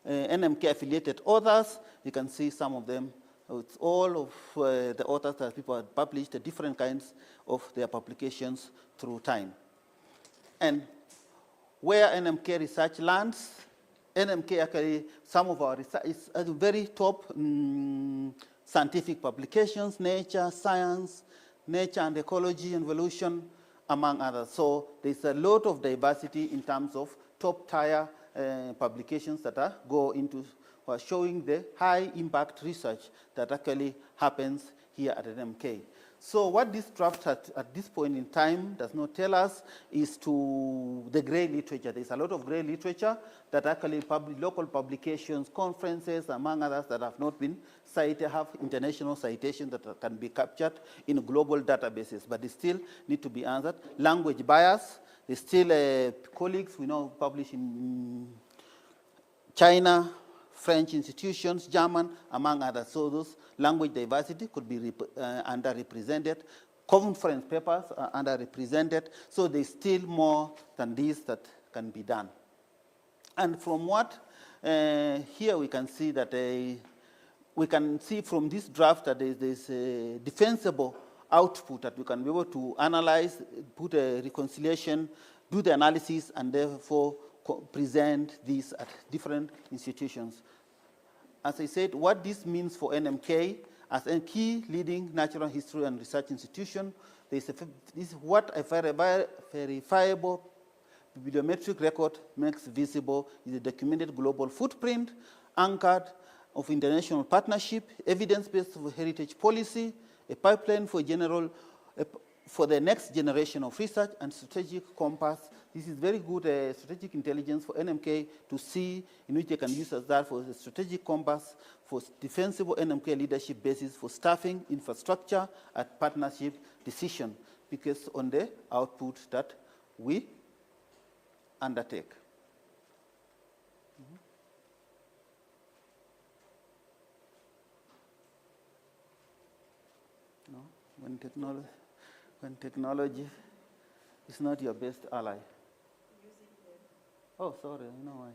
NMK affiliated authors, you can see some of them. It's all of the authors that people have published, the different kinds of their publications through time. And where NMK research lands, NMK actually, some of our research is at the very top scientific publications, Nature, Science, Nature and Ecology and Evolution, among others. So there's a lot of diversity in terms of top-tier publications that go into showing the high impact research that actually happens here at NMK. So what this draft at this point in time does not tell us is to the gray literature. There's a lot of gray literature that actually local publications, conferences, among others that have not been cited, have international citations that can be captured in global databases, but they still need to be answered. Language bias, there's still colleagues we know publish in China, French institutions, German, among others. So those language diversity could be underrepresented. Conference papers are underrepresented. So there's still more than this that can be done. And from what here we can see that we can see from this draft that there's a defensible output that we can be able to analyze, put a reconciliation, do the analysis, and therefore present these at different institutions. As I said, what this means for NMK as a key leading natural history and research institution, this is what a verifiable bibliometric record makes visible is a documented global footprint, anchored of international partnership, evidence-based heritage policy, a pipeline for for the next generation of research, and strategic compass. This is very good strategic intelligence for NMK to see in which they can use as that for the strategic compass, for defensible NMK leadership basis, for staffing, infrastructure, and partnership decision, because on the output that we undertake. No? When technology is not your best ally. Oh, sorry, I know why.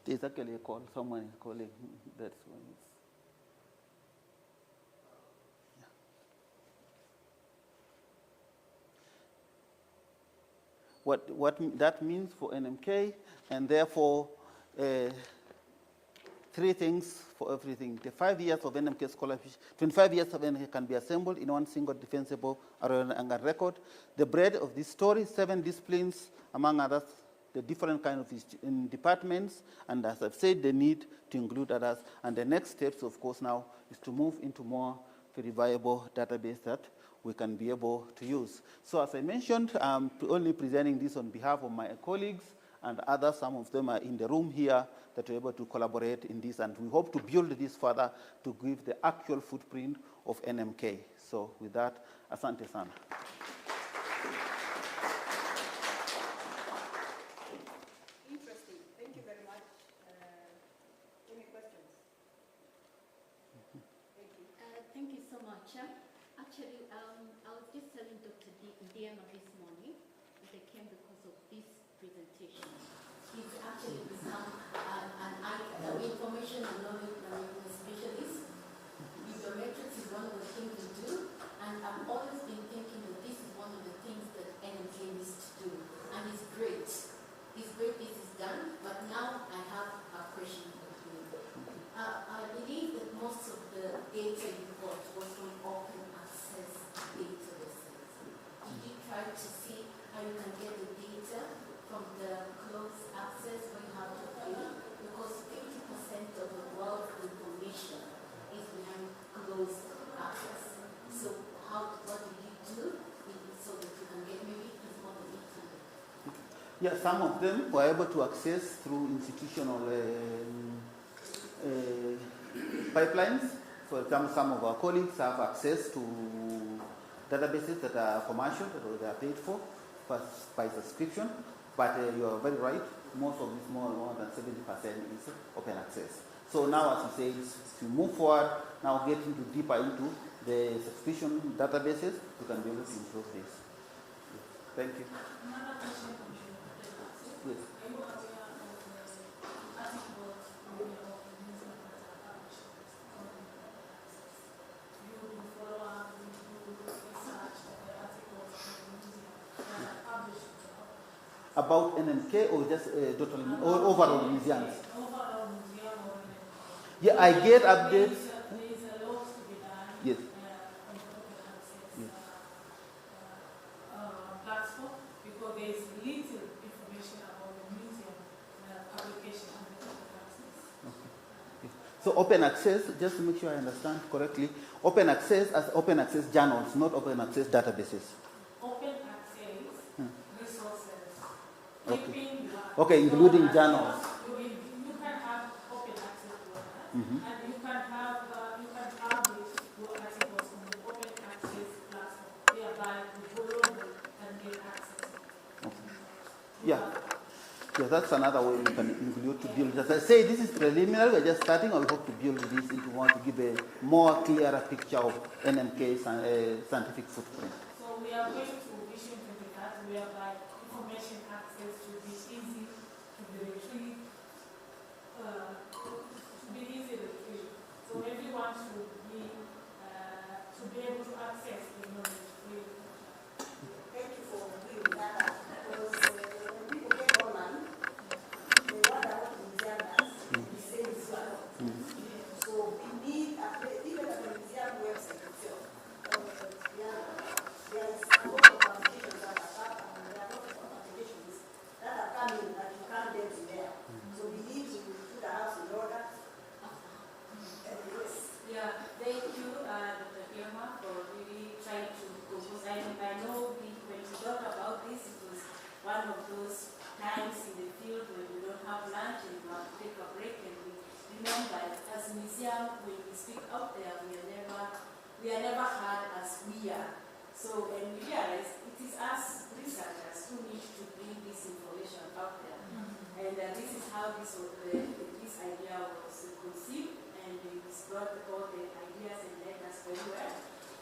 There's actually a call, someone is calling, that's when it's. What that means for NMK, and therefore 3 things for everything. The 5 years of NMK scholarship, 25 years of NMK can be assembled in one single defensible record. The breadth of this story, 7 disciplines, among others, the different kinds of departments, and as I've said, the need to include others. And the next steps, of course, now is to move into more very viable database that we can be able to use. So as I mentioned, I'm only presenting this on behalf of my colleagues and others. Some of them are in the room here that are able to collaborate in this, and we hope to build this further to give the actual footprint of NMK. So with that, asante sana. Interesting. Thank you very much. Any questions? Thank you. Thank you so much. Actually, I was just telling Dr. Diema this morning that I came because of this presentation. He's actually become an information and knowledge management specialist. Bibliometrics is one of the things we do, and I've always been thinking that this is one of the things that NMK needs to do, and it's great. It's great this is done, but now I have a question for you. I believe that most of the data you got was from open access databases. Did you try to see how you can get the data from the closed access where you have to fill? those access. So what do you do so that you can get maybe it's more than 800? Yeah, some of them were able to access through institutional pipelines. For example, some of our colleagues have access to databases that are commercial, that they are paid for by subscription. But you are very right, most of this, more than 70% is open access. So now, as you say, if you move forward, now get deeper into the subscription databases, you can be able to improve this. Thank you. Yes. About NMK or just totally, or overall museums? Yeah, I get updates. There's a lot to be done. Yes. On the open access platform, because there's little information about the museum application on the open access. Okay. So open access, just to make sure I understand correctly, open access as open access journals, not open access databases. Open access resources. Okay. Keeping Okay, including journals. You can have open access to that, Mhm. and you can publish your articles on the open access platform, whereby the borrower can get access. Yeah. Yeah, that's another way we can include to build. As I say, this is preliminary, we're just starting, and we hope to build this into one to give a more clearer picture of NMK's scientific footprint. So we are going to Vision 2030, whereby information access should be easy to be retrieved, So everyone should be able to access the knowledge freely. Thank you for doing that, because when people get online, they wonder what the museum does. We say it's well. So we need, even at the museum website itself, there is a lot of applications that are up, and there are a lot of applications that are coming that you can't get in there. So we need to put the house in order. Yeah, thank you, Dr. Irma, for really trying to propose. I know when we talked about this, it was one of those times in the field when we don't have lunch and we have to take a break, and we remember as a museum, when we speak out there, we are never heard as we are. So, and we realize it is us researchers who need to bring this information out there. And this is how this idea was conceived. And it brought all the ideas and letters very well.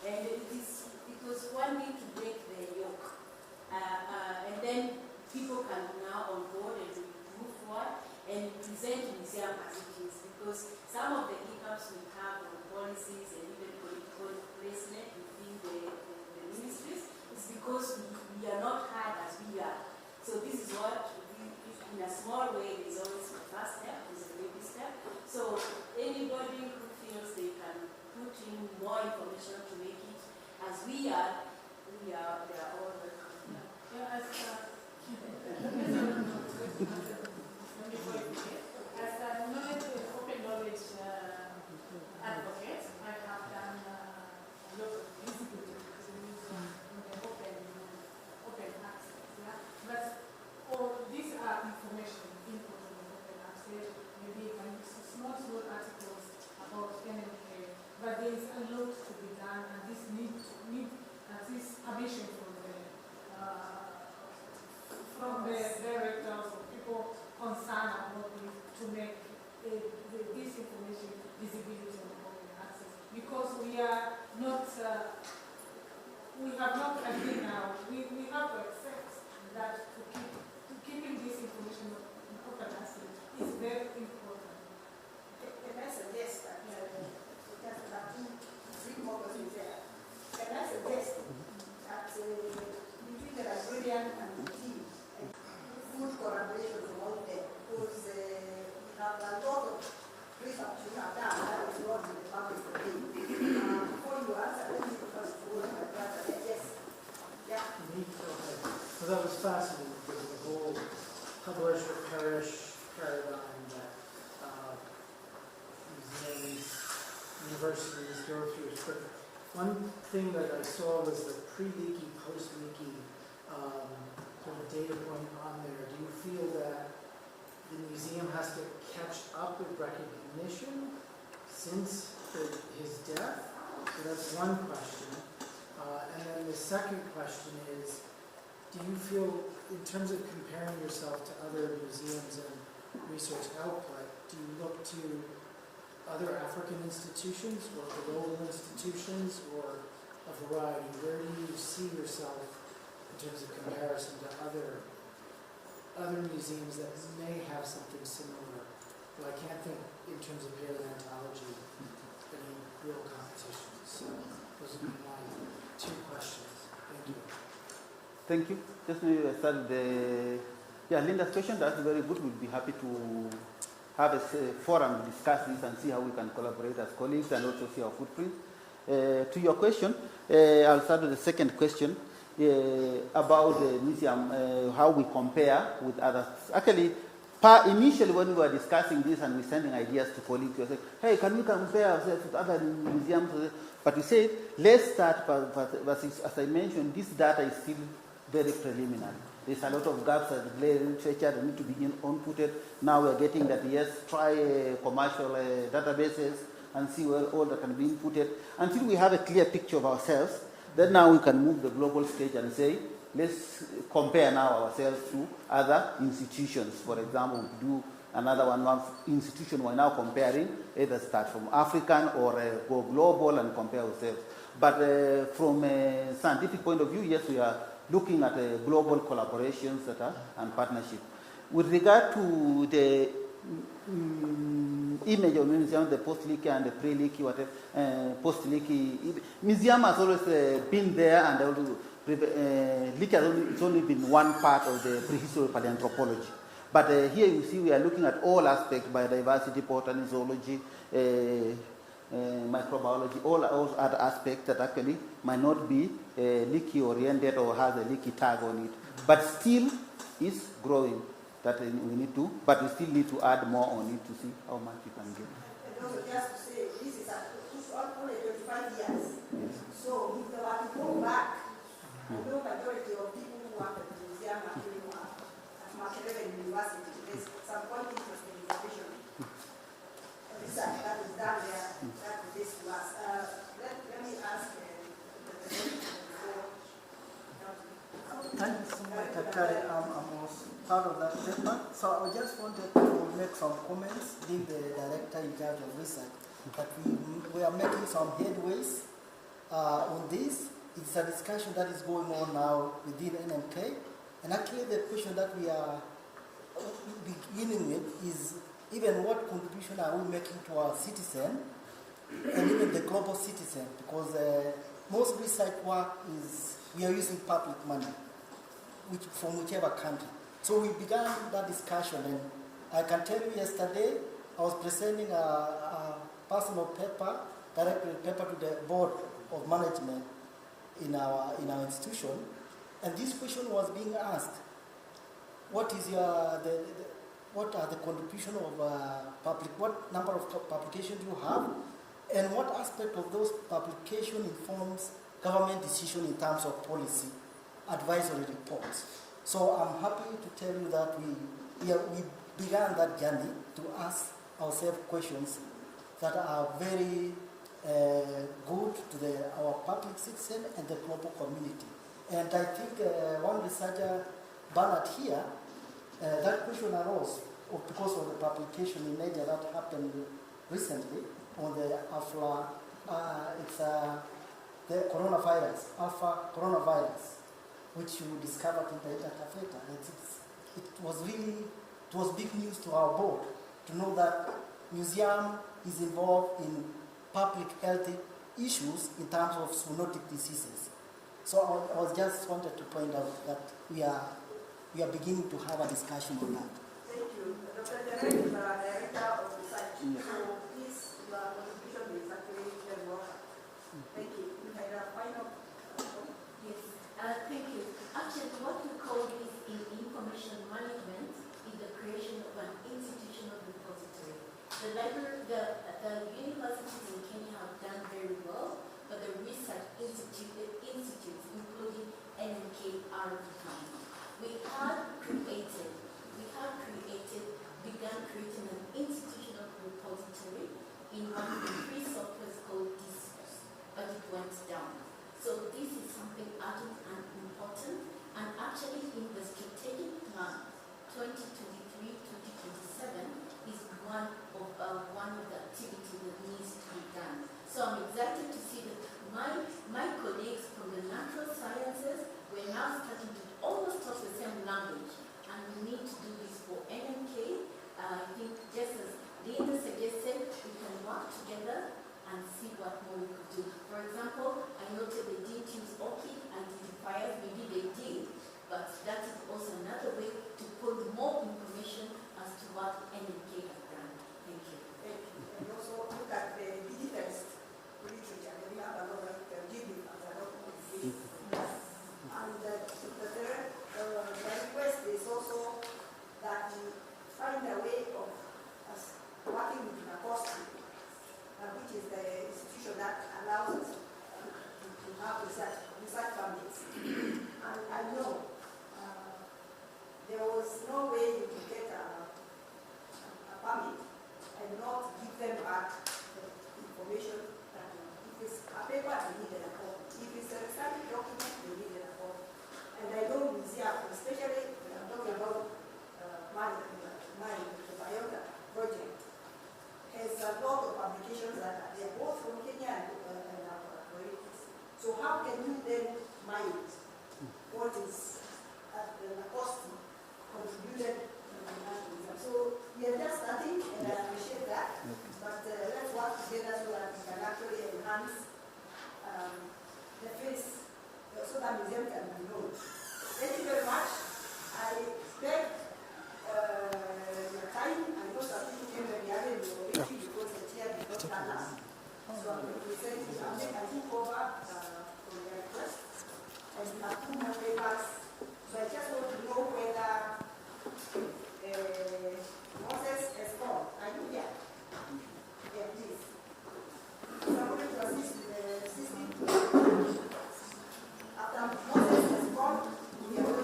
And it was one way to break the yoke. And then people can now on board and move forward and present museum as it is. Because some of the hiccups we have on policies and even political placement within the ministries is because we are not heard as we are. So this is what, in a small way, there's always a first step, there's a baby step. So anybody who feels they can put in more information to make it as we are, they are all welcome. Yeah, as a open knowledge advocate, I have done a lot of visibility on the open access. Yeah? But all these are information input on the open access. Maybe small articles about NMK, but there is a lot to be done, and this needs permission from the directors or people concerned about this to make this information visibility on open access. Because we are not, we have not agreed now. We have to accept that keeping this information open access is very important. Can I suggest that, because there are three more questions there, can I suggest that between the librarian and the team, food collaboration from out there, because we have a lot of research we have done that is not in the public domain. Before you answer, let me first of all, my brother, yes. Yeah. So that was fascinating, because the whole publish or perish paradigm that museums universities go through. But one thing that I saw was the pre-leaky, post-leaky sort of data point on there. Do you feel that the museum has to catch up with recognition since his death? So that's one question. And then the second question is, do you feel, in terms of comparing yourself to other museums and research output, do you look to other African institutions or global institutions or a variety? Where do you see yourself in terms of comparison to other museums that may have something similar? Well, I can't think in terms of paleontology any real competitions. So those would be my two questions. Thank you. Thank you. Just maybe I start the Linda's question. That's very good. We'll be happy to have a forum to discuss this and see how we can collaborate as colleagues and also see our footprint. To your question, I'll start with the second question about the museum, how we compare with others. Actually, initially when we were discussing this and we were sending ideas to colleagues, we said, hey, can we compare ourselves with other museums? But we said, let's start, but as I mentioned, this data is still very preliminary. There's a lot of gaps at the literature that need to be inputted. Now we're getting that, yes, try commercial databases and see where all that can be inputted. Until we have a clear picture of ourselves, then now we can move the global stage and say, let's compare now ourselves to other institutions. For example, we do another one institution we're now comparing, either start from African or go global and compare ourselves. But from a scientific point of view, yes, we are looking at global collaborations and partnership. With regard to the image of museum, the post-leaky and the pre-leaky, whatever, post-leaky, museum has always been there, and leaky has only been one part of the prehistory paleoanthropology. But here you see we are looking at all aspects, biodiversity, botany, zoology, microbiology, all other aspects that actually might not be leaky oriented or has a leaky tag on it, but still is growing. That we need to, but we still need to add more on it to see how much we can get. And also just to say, this is only 25 years. Yes. So if there were to go back, I know majority of people who work at the museum are doing at Makerere University. There's some quite interesting information. Research that is done there that this to us. Let me ask the Thank you so much, Kakari. I'm also part of that paper. So I just wanted to make some comments, being the director in charge of research, that we are making some headways on this. It's a discussion that is going on now within NMK. And actually the question that we are beginning with is even what contribution are we making to our citizen and even the global citizen, because most research work is, we are using public money, from whichever country. So we began that discussion, and I can tell you yesterday I was presenting a personal paper, directed paper to the board of management in our institution, and this question was being asked: what is what are the contribution of public? What number of publications do you have, and what aspect of those publications informs government decision in terms of policy, advisory reports? So I'm happy to tell you that we began that journey to ask ourselves questions that are very good to our public citizen and the global community. And I think one researcher, Bernard here, that question arose because of the publication in media that happened recently on the the coronavirus, alpha coronavirus, which you discovered in the data theta. It was big news to our board to know that museum is involved in public health issues in terms of zoonotic diseases. So I was just wanted to point out that we are beginning to have a discussion on that. Thank you. Dr. Derek is the director of research. So please, your contribution is actually very welcome. Thank you. You had a final Yes, thank you. Actually, what we call this in information management is the creation of an institutional repository. The universities in Kenya have something urgent and important. And actually, in the strategic plan 2023-2027 is one of the activities that needs to be done. So I'm excited to see that my colleagues from the natural sciences, we're now starting to almost talk the same language, and we need to do this for NMK. I think just as Linda suggested, we can work together and see what more we could do. For example, I noted they didn't use ORCID identifiers, maybe they did, but that is also another way to pull more information as to what NMK has done. Thank you. And also look at the digitized literature. We have a lot of giving as a lot of modifications. And the request is also that we find a way of us working with NACOSTI, which is the institution that allows us to have research permits. And I know there was no way you could get a permit and not give them back the information that if it's a paper, they need a report. If it's a research document, they need a report. And I know museum, especially when I'm talking about the Biota project, has a lot of applications that are there, both from Kenya and our collaborators. So how can you then mine what is at the NACOSTI contributed to the National Museum? So we are just starting, and I appreciate that, but let's work together so that we can actually enhance the face, so that museum can be known. Thank you very much. I beg your time. I know some people came very early because the chair did not turn up. So I'm representing, I took over from the request, and we have 2 more papers. So I just want to know whether Moses has gone. Are you here? Yeah, please. Somebody to assist with the system. After Moses has gone, we are going to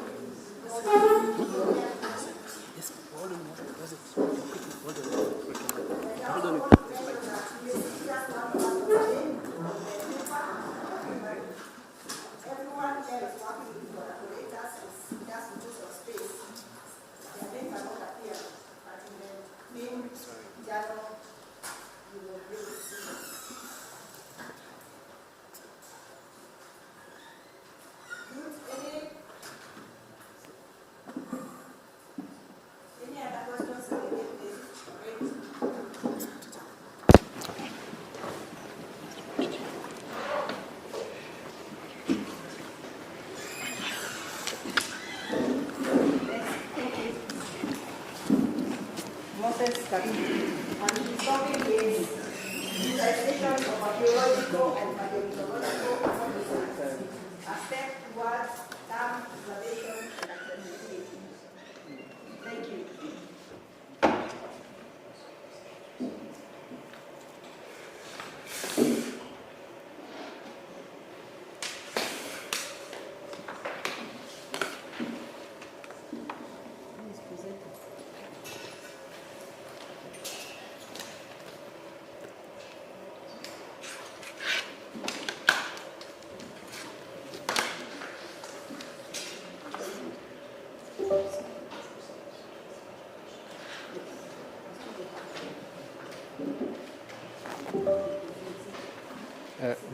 everyone here is working with collaborators, just use of space. Their names are not appear, but in the main journal, you will be able to see them. Any other questions? Moses Karibu, and his topic is utilization of archaeological and paleontological research, a step towards dam preservation and accessibility. Thank you.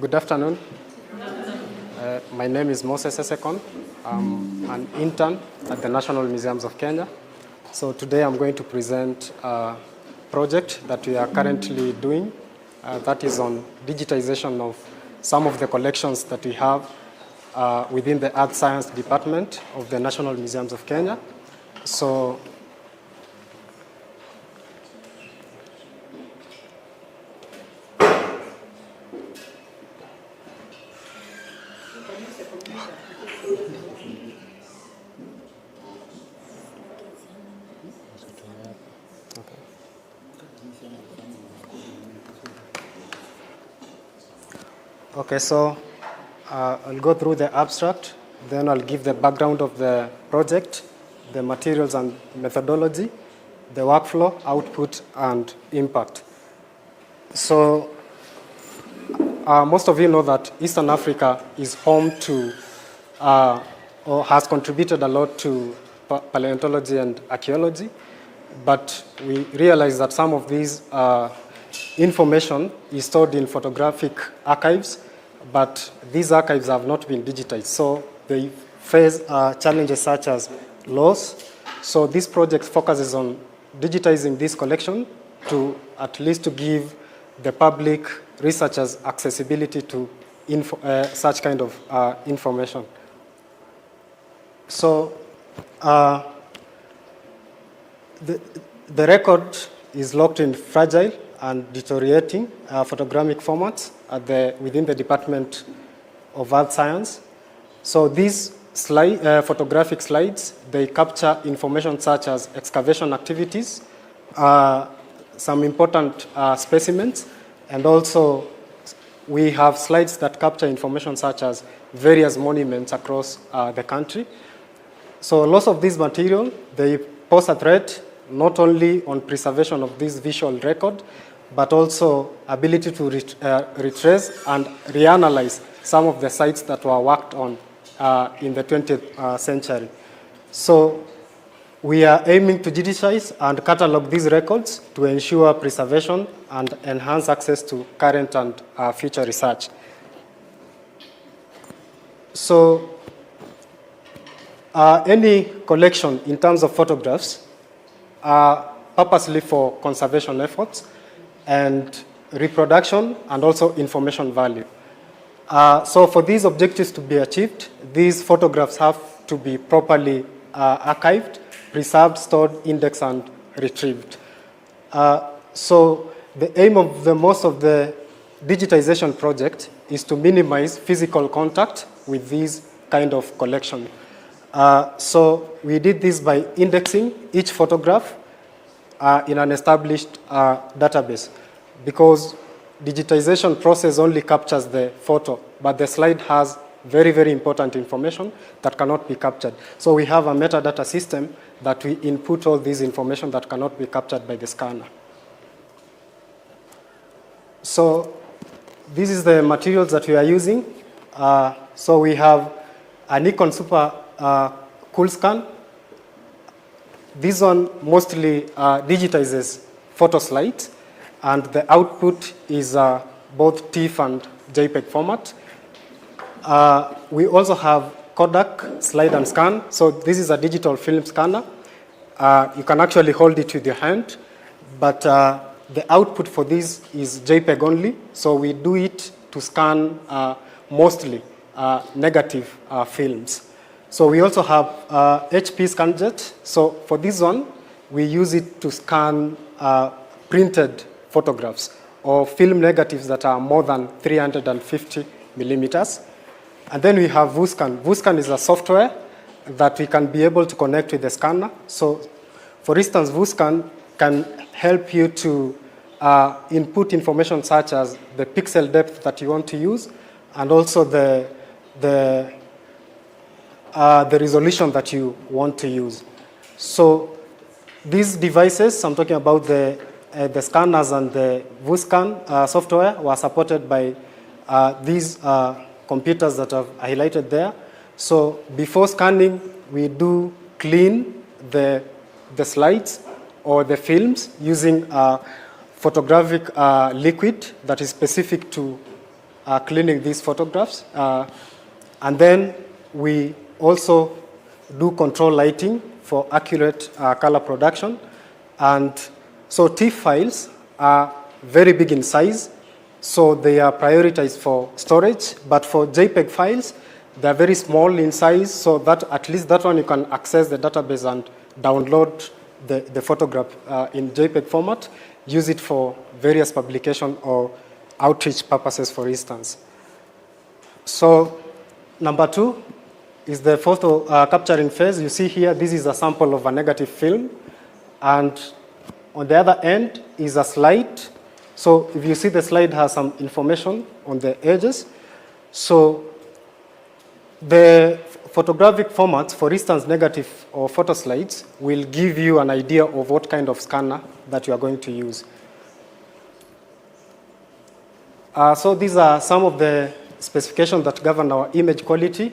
Good afternoon. My name is Moses Sesekon. I'm an intern at the National Museums of Kenya. So today I'm going to present a project that we are currently doing that is on digitization of some of the collections that we have within the Earth Science Department of the National Museums of Kenya. So Okay, so I'll go through the abstract, then I'll give the background of the project, the materials and methodology, the workflow, output, and impact. So most of you know that Eastern Africa is home to or has contributed a lot to paleontology and archaeology, but we realize that some of these information is stored in photographic archives, but these archives have not been digitized, so they face challenges such as loss. So this project focuses on digitizing this collection to at least to give the public researchers accessibility to such kind of information. So the record is locked in fragile and deteriorating photogrammic formats within the Department of Earth Science. So these photographic slides, they capture information such as excavation activities, some important specimens, and also we have slides that capture information such as various monuments across the country. So loss of this material, they pose a threat not only on preservation of this visual record, but also ability to retrace and reanalyze some of the sites that were worked on in the 20th century. So we are aiming to digitize and catalog these records to ensure preservation and enhance access to current and future research. So any collection in terms of photographs are purposely for conservation efforts and reproduction and also information value. So for these objectives to be achieved, these photographs have to be properly archived, preserved, stored, indexed, and retrieved. So the aim of most of the digitization project is to minimize physical contact with these kind of collection. So we did this by indexing each photograph in an established database, because digitization process only captures the photo, but the slide has very, very important information that cannot be captured. So we have a metadata system that we input all this information that cannot be captured by the scanner. So this is the materials that we are using. So we have a Nikon Super Cool Scan. This one mostly digitizes photo slides, and the output is both TIFF and JPEG format. We also have Kodak Slide and Scan. So this is a digital film scanner. You can actually hold it with your hand, but the output for this is JPEG only. So we do it to scan mostly negative films. So we also have HP ScanJet. So for this one, we use it to scan printed photographs or film negatives that are more than 350 millimeters. And then we have VuScan. VuScan is a software that we can be able to connect with the scanner. So for instance, VuScan can help you to input information such as the pixel depth that you want to use, and also the resolution that you want to use. So these devices, I'm talking about the scanners and the VuScan software, were supported by these computers that I've highlighted there. So before scanning, we do clean the slides or the films using photographic liquid that is specific to cleaning these photographs. And then we also do control lighting for accurate color production. And so TIFF files are very big in size, so they are prioritized for storage. But for JPEG files, they're very small in size, so that at least that one you can access the database and download the photograph in JPEG format, use it for various publication or outreach purposes, for instance. So number 2 is the photo capturing phase. You see here, this is a sample of a negative film, and on the other end is a slide. So if you see, the slide has some information on the edges. So the photographic formats, for instance, negative or photo slides, will give you an idea of what kind of scanner that you are going to use. So these are some of the specifications that govern our image quality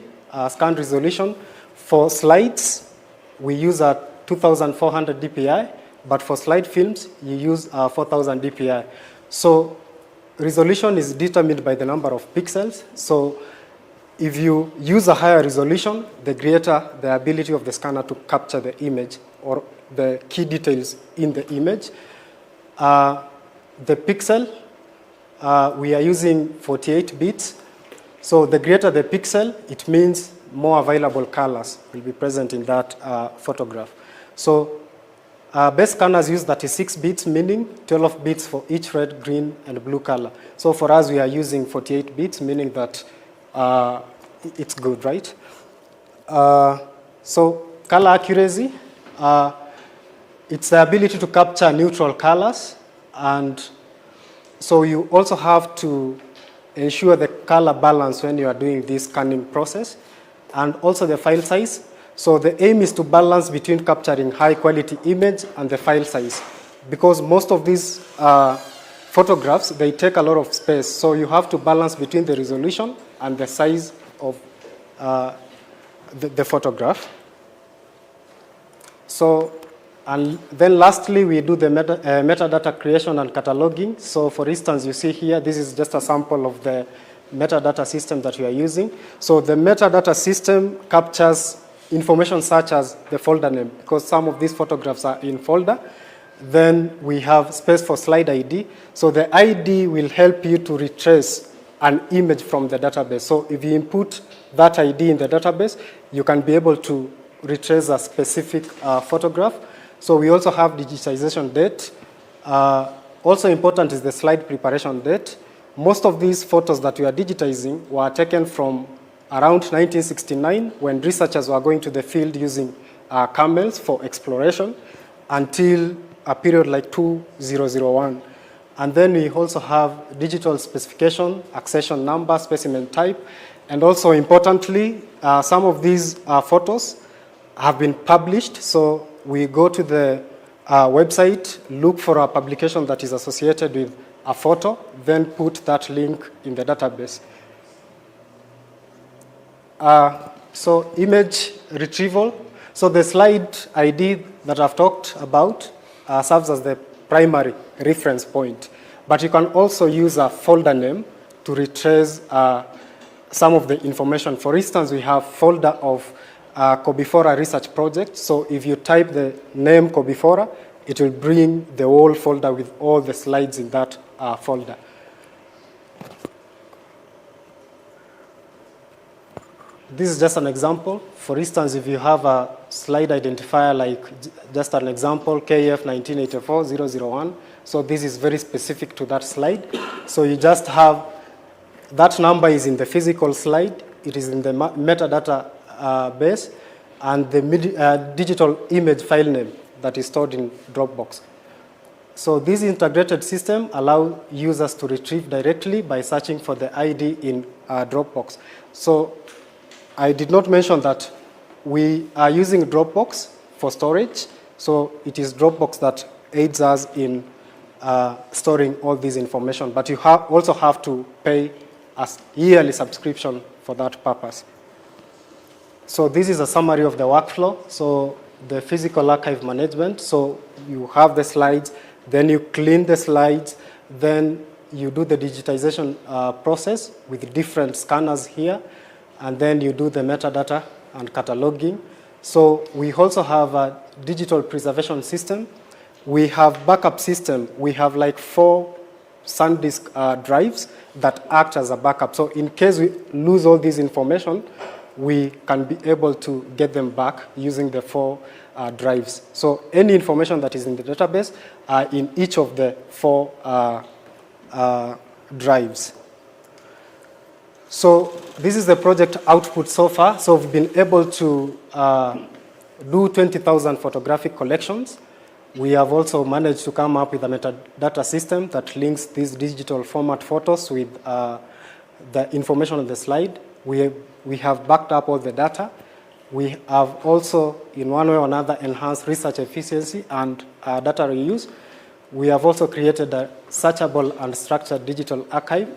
scan resolution. For slides, we use a 2400 dpi, but for slide films, you use 4000 dpi. So resolution is determined by the number of pixels. So if you use a higher resolution, the greater the ability of the scanner to capture the image or the key details in the image. The pixel, we are using 48 bits. So the greater the pixel, it means more available colors will be present in that photograph. So base scanners use 36 bits, meaning 12 bits for each red, green, and blue color. So for us, we are using 48 bits, meaning that it's good, right? So color accuracy, it's the ability to capture neutral colors, and so you also have to ensure the color balance when you are doing this scanning process, and also the file size. So the aim is to balance between capturing high quality image and the file size, because most of these photographs, they take a lot of space. So you have to balance between the resolution and the size of the photograph. So, and then lastly, we do the metadata creation and cataloging. So for instance, you see here, this is just a sample of the metadata system that we are using. So the metadata system captures information such as the folder name, because some of these photographs are in folder. Then we have space for slide ID. So the ID will help you to retrace an image from the database. So if you input that ID in the database, you can be able to retrace a specific photograph. So we also have digitization date. Also important is the slide preparation date. Most of these photos that we are digitizing were taken from around 1969, when researchers were going to the field using camels for exploration, until a period like 2001. And then we also have digital specification, accession number, specimen type, and also importantly, some of these photos have been published. So we go to the website, look for a publication that is associated with a photo, then put that link in the database. So image retrieval. So the slide ID that I've talked about serves as the primary reference point. But you can also use a folder name to retrace some of the information. For instance, we have folder of Kobifora research project. So if you type the name Kobifora, it will bring the whole folder with all the slides in that folder. This is just an example. For instance, if you have a slide identifier, like just an example, KF 1984-001, so this is very specific to that slide. So you just have, that number is in the physical slide, it is in the metadata base, and the digital image file name that is stored in Dropbox. So this integrated system allows users to retrieve directly by searching for the ID in Dropbox. So I did not mention that we are using Dropbox for storage. So it is Dropbox that aids us in storing all this information. But you also have to pay a yearly subscription for that purpose. So this is a summary of the workflow. So the physical archive management. So you have the slides, then you clean the slides, then you do the digitization process with different scanners here, and then you do the metadata and cataloging. So we also have a digital preservation system. We have backup system. We have like 4 SanDisk drives that act as a backup. So in case we lose all this information, we can be able to get them back using the 4 drives. So any information that is in the database are in each of the 4 drives. So this is the project output so far. So we've been able to do 20,000 photographic collections. We have also managed to come up with a metadata system that links these digital format photos with the information on the slide. We have backed up all the data. We have also, in one way or another, enhanced research efficiency and data reuse. We have also created a searchable and structured digital archive.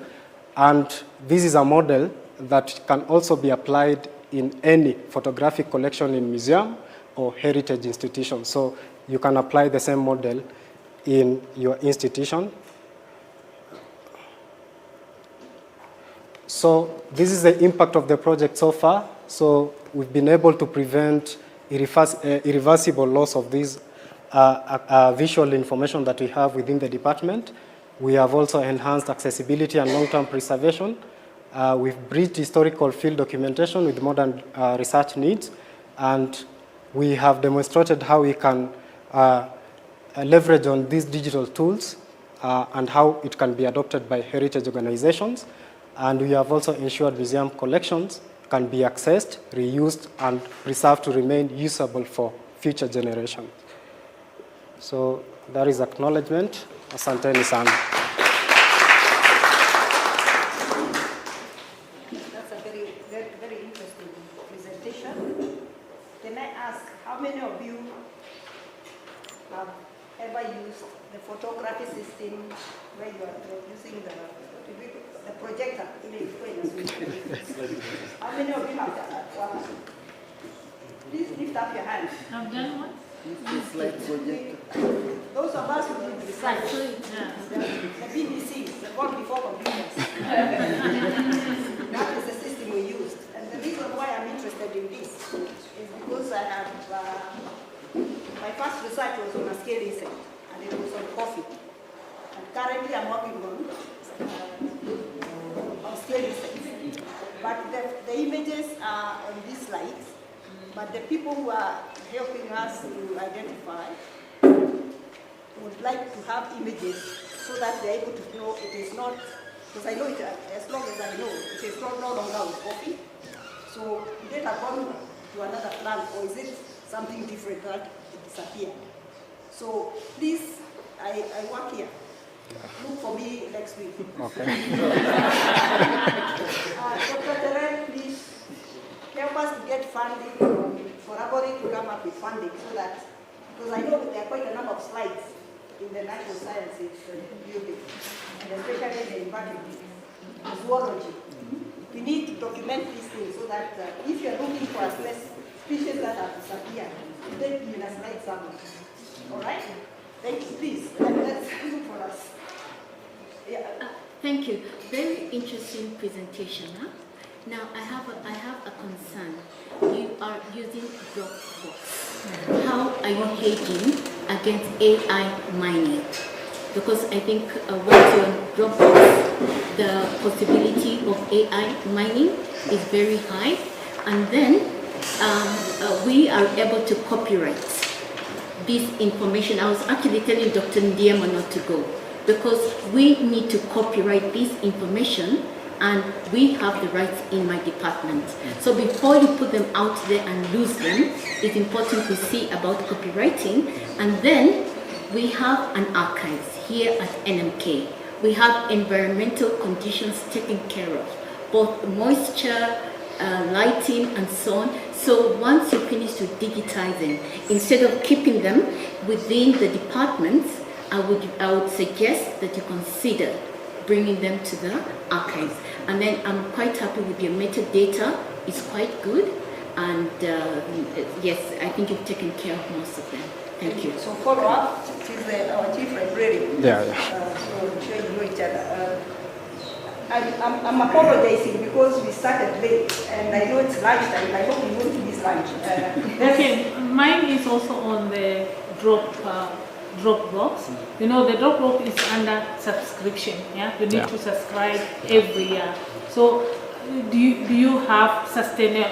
And this is a model that can also be applied in any photographic collection in museum or heritage institution. So you can apply the same model in your institution. So this is the impact of the project so far. So we've been able to prevent irreversible loss of this visual information that we have within the department. We have also enhanced accessibility and long-term preservation. We've bridged historical field documentation with modern research needs, and we have demonstrated how we can leverage on these digital tools and how it can be adopted by heritage organizations. And we have also ensured museum collections can be accessed, reused, and preserved to remain usable for future generations. So that is acknowledgement. Asanteni sana. That's a very interesting presentation. Can I ask how many of you have ever used the photography system where you are using the projector? How many of you have that? Please lift up your hand. I've done what? Those of us who did research, the BBC, the one before computers. That is the system we used. And the reason why I'm interested in this is because I have, my first research was on a scaling set, and it was on coffee. And currently I'm working on scaling sets. But the images are on these slides. But the people who are helping us to identify would like to have images so that they're able to know it is not, because I know it, as long as I know, it is no longer with coffee. So did it have gone to another plant, or is it something different that it disappeared? So please, I work here. Look for me next week. Okay. Dr. Terrell, please help us to get funding for Abori to come up with funding so that, because I know there are quite a number of slides in the natural sciences building, and especially the environment, the zoology. We need to document these things so that if you're looking for a species that have disappeared, then you can slide somewhere. All right? Thank you. Please, let's look for us. Yeah. Thank you. Very interesting presentation. Huh? Now, I have a concern. You are using Dropbox. How are you hedging against AI mining? Because I think once you're on Dropbox, the possibility of AI mining is very high. And then we are able to copyright this information. I was actually telling Dr. Ndiema not to go, because we need to copyright this information, and we have the rights in my department. So before you put them out there and lose them, it's important to see about copywriting. And then we have an archives here at NMK. We have environmental conditions taken care of, both moisture, lighting, and so on. So once you finish to digitizing, instead of keeping them within the departments, I would suggest that you consider bringing them to the archives. And then I'm quite happy with your metadata. It's quite good. And yes, I think you've taken care of most of them. Thank you. So follow up to our chief librarian. Yeah. So I'm sure you know each other. I'm apologizing because we started late, and I know it's lunchtime. I hope you won't miss lunch. Okay, mine is also on the Dropbox. You know, the Dropbox is under subscription. Yeah, you need to subscribe every year. So, do you have sustained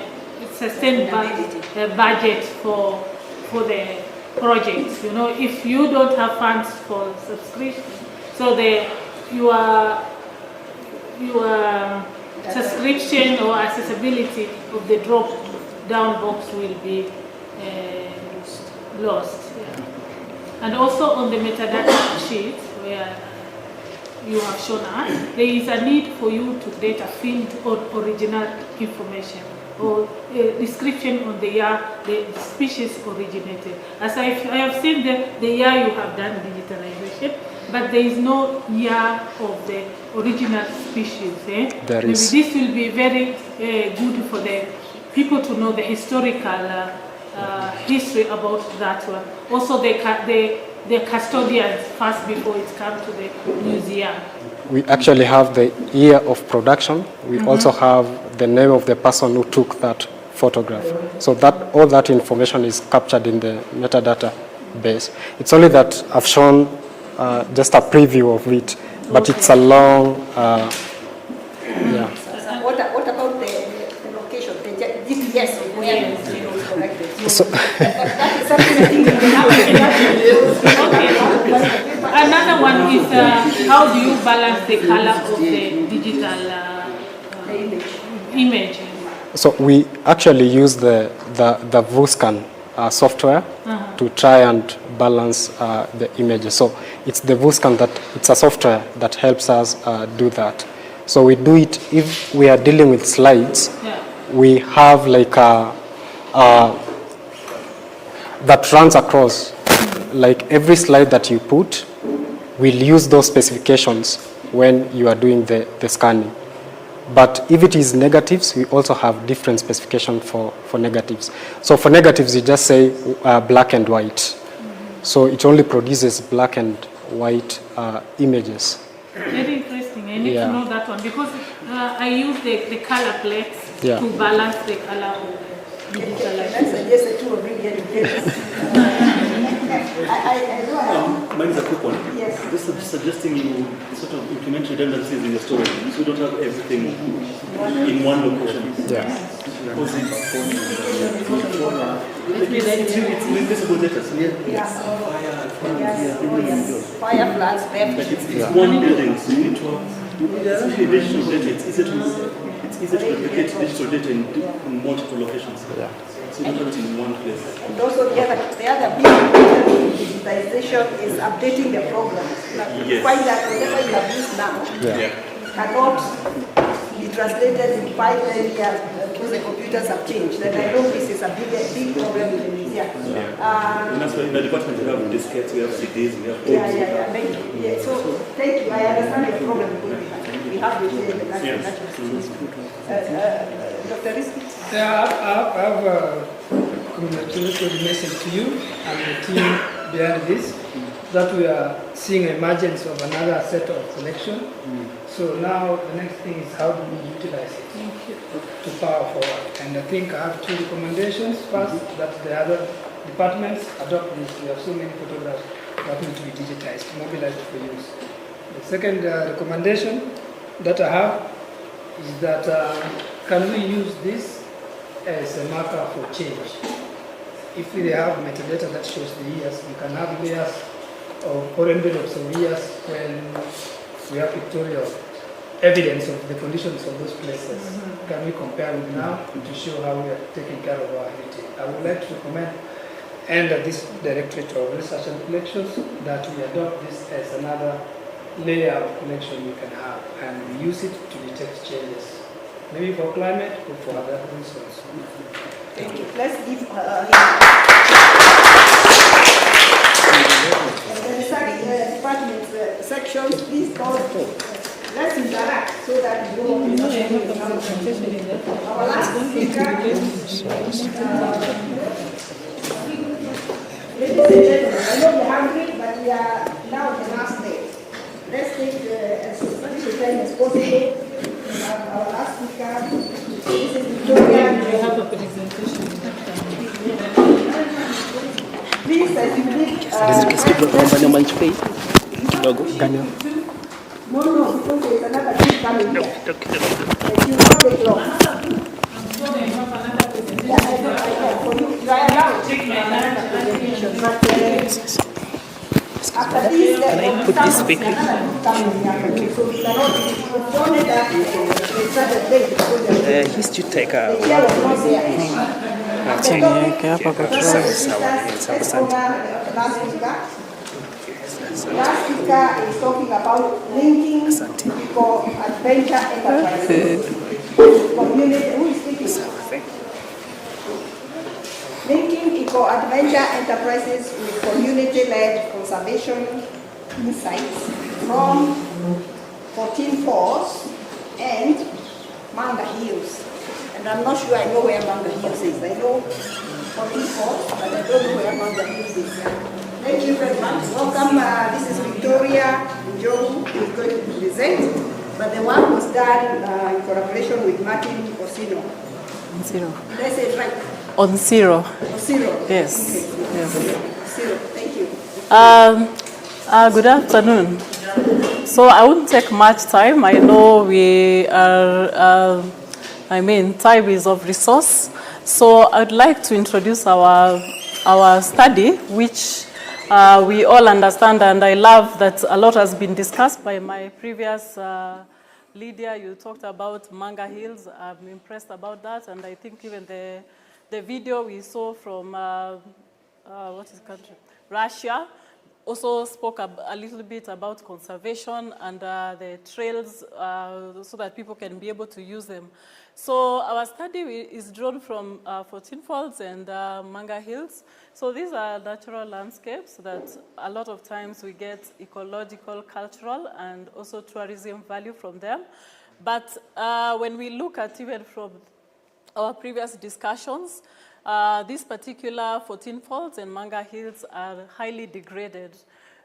budget for the project? You know, if you don't have funds for subscription, so your subscription or accessibility of the drop down box will be lost. Yeah. And also on the metadata sheet where you have shown us, there is a need for you to create a field on original information or a description on the year the species originated. As I have seen the year you have done digitalization, but there is no year of the original species. Maybe this will be very good for the people to know the historical history about that one. Also, the custodians first before it comes to the museum. We actually have the year of production. We also have the name of the person who took that photograph. So that all that information is captured in the metadata base. It's only that I've shown just a preview of it, but it's a long, yeah. What about the location, the GPS of where it was collected? So That is something I think Another one is how do you balance the color of the digital image? So we actually use the VuScan software to try and balance the images. So it's the VuScan it's a software that helps us do that. So we do it if we are dealing with slides. Yeah. We have like that runs across, like every slide that you put, we'll use those specifications when you are doing the scanning. But if it is negatives, we also have different specification for negatives. So for negatives, you just say black and white. So it only produces black and white images. Very interesting. I need Yeah. to know that one because I use the color plates Yeah. to balance the color of the digital. That's a yes, a two of really education. I do have. Mine is a quick one. Yes. Just suggesting you sort of implement redundancies in your storage, so you don't have everything in one location. Yeah. Because it's invisible data. Yes. Fire floods, Like it's one building, so you need to have digital data. It's easy to replicate digital data in multiple locations. Yeah. So you don't have it in one place. And also the other big digitization is updating the programs. Like Yes. find that whatever you have used now Yeah. cannot be translated in 5, 10 years because the computers have changed. And I know this is a big problem in the museum. And that's why in the department we have diskettes, we have CDs, we have tapes. So thank you. I understand your problem because we have the Yes. Dr. Risky. Yeah, I have a congratulatory message to you and the team behind this, that we are seeing emergence of another set of collection. So now the next thing is how do we utilize it to power forward. And I think I have 2 recommendations. First, that the other departments adopt this. We have so many photographs that need to be digitized, mobilized for use. The second recommendation that I have is that can we use this as a marker for change? If we have metadata that shows the years, we can have layers or envelopes of years when we have pictorial evidence of the conditions of those places. Can we compare with now to show how we are taking care of our heritage? I would like to recommend, and this Directorate of Research and Collections, that we adopt this as another layer of collection we can have, and we use it to detect changes, maybe for climate or for other reasons. Thank you. Let's give and the research department sections, please go. Let's interact so that we know what is happening. Our last speaker, ladies and gentlemen, I know you're hungry, but we are now the last day. Let's take as little time as possible. Our last speaker, this is Victoria. We have a presentation. Please, as you did. No, because there's another group coming here. You know the clock. Yeah, I know. For you, you are allowed to take another presentation, but after this, there will be another group coming here. So we cannot postpone that Saturday because the History take chair was not there. Last speaker is talking about linking eco-adventure enterprises. Community, who is speaking? Linking eco-adventure enterprises with community-led conservation insights from 14 Falls and Manda Hills. And I'm not sure I know where Manga Hills is. I know Port, but I don't know where Manga Hills is. Thank you very much. Welcome. This is Victoria Njogu, who is going to present. But the work was done in collaboration with Martin Osino. Zero. Did I say it right? On zero. Osino. Yes. Okay. Yes. Zero. Thank you. Good afternoon. So I won't take much time. I know we are, time is of resource. So I'd like to introduce our study, which we all understand, and I love that a lot has been discussed by my previous leader. You talked about Manga Hills. I'm impressed about that, and I think even the video we saw from, what is the country? Russia, also spoke a little bit about conservation and the trails so that people can be able to use them. So our study is drawn from 14 Falls and Manga Hills. So these are natural landscapes that a lot of times we get ecological, cultural, and also tourism value from them. But when we look at even from our previous discussions, these particular 14 Falls and Manga Hills are highly degraded.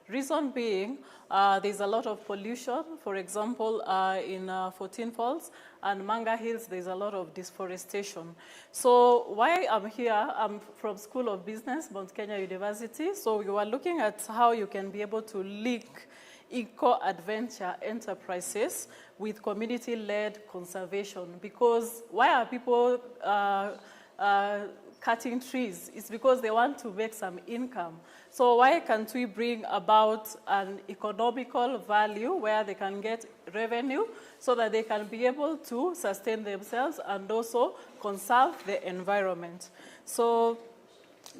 Reason being, there's a lot of pollution. For example, in 14 Falls and Manga Hills, there's a lot of deforestation. So why I'm here, I'm from School of Business, Mount Kenya University. So we were looking at how you can be able to link eco-adventure enterprises with community-led conservation. Because why are people cutting trees? It's because they want to make some income. So why can't we bring about an economical value where they can get revenue so that they can be able to sustain themselves and also conserve the environment? So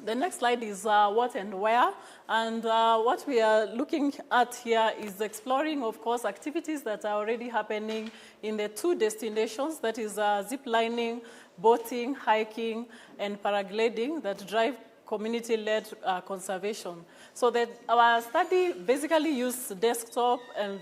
the next slide is what and where. And what we are looking at here is exploring, of course, activities that are already happening in the two destinations, that is zip lining, boating, hiking, and paragliding that drive community-led conservation. So that our study basically used desktop, and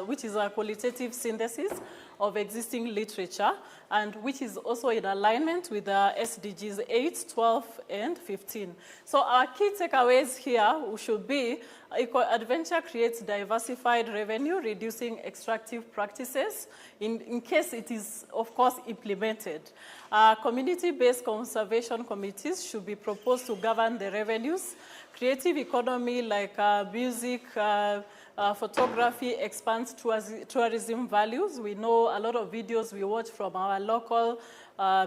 which is a qualitative synthesis of existing literature, and which is also in alignment with the SDGs 8, 12, and 15. So our key takeaways here should be eco-adventure creates diversified revenue, reducing extractive practices in case it is, of course, implemented. Community-based conservation committees should be proposed to govern the revenues. Creative economy like music, photography expands tourism values. We know a lot of videos we watch from our local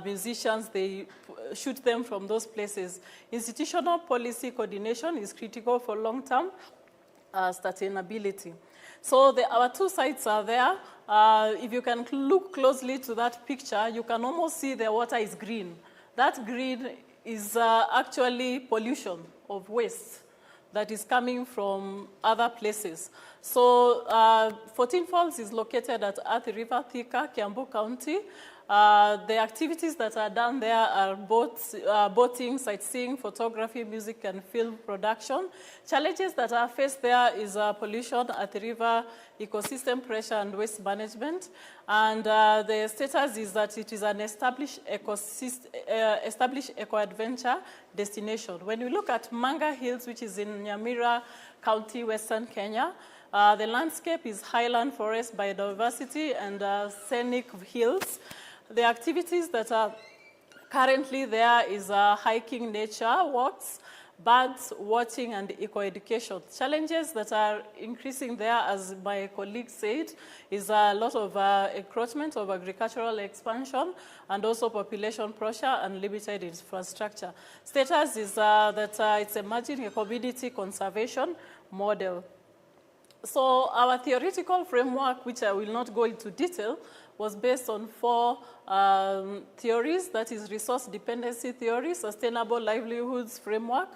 musicians, they shoot them from those places. Institutional policy coordination is critical for long-term sustainability. So our two sites are there. If you can look closely to that picture, you can almost see the water is green. That green is actually pollution of waste that is coming from other places. So 14 Falls is located at Athi River, Thika, Kiambu County. The activities that are done there are boating, sightseeing, photography, music, and film production. Challenges that are faced there is pollution at the river, ecosystem pressure, and waste management. And the status is that it is an established eco-adventure destination. When you look at Manga Hills, which is in Nyamira County, Western Kenya, the landscape is highland forest, biodiversity, and scenic hills. The activities that are currently there is hiking, nature walks, birds watching, and eco-education. Challenges that are increasing there, as my colleague said, is a lot of encroachment of agricultural expansion and also population pressure and limited infrastructure. Status is that it's emerging a community conservation model. So our theoretical framework, which I will not go into detail, was based on 4 theories. That is resource dependency theory, sustainable livelihoods framework,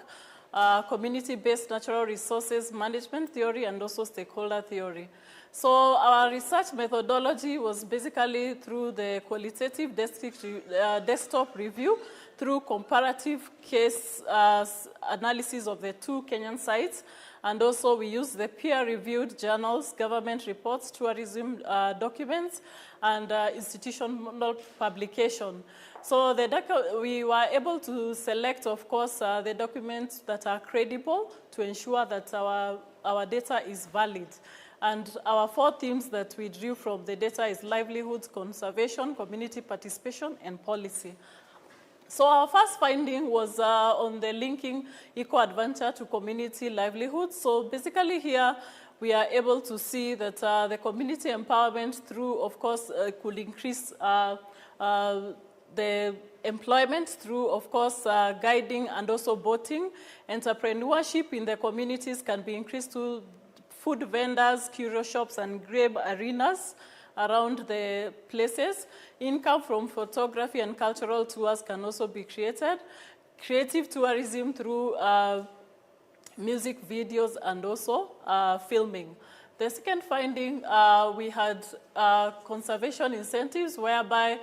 community-based natural resources management theory, and also stakeholder theory. So our research methodology was basically through the qualitative desktop review, through comparative case analysis of the 2 Kenyan sites, And also we use the peer-reviewed journals, government reports, tourism documents, and institutional publication. So we were able to select, of course, the documents that are credible to ensure that our data is valid. And our 4 themes that we drew from the data is livelihoods, conservation, community participation, and policy. So our first finding was on the linking eco-adventure to community livelihoods. So basically here, we are able to see that the community empowerment through, of course, could increase the employment through, of course, guiding and also boating. Entrepreneurship in the communities can be increased to food vendors, curio shops, and grape arenas around the places. Income from photography and cultural tours can also be created. Creative tourism through music videos and also filming. The second finding, we had conservation incentives, whereby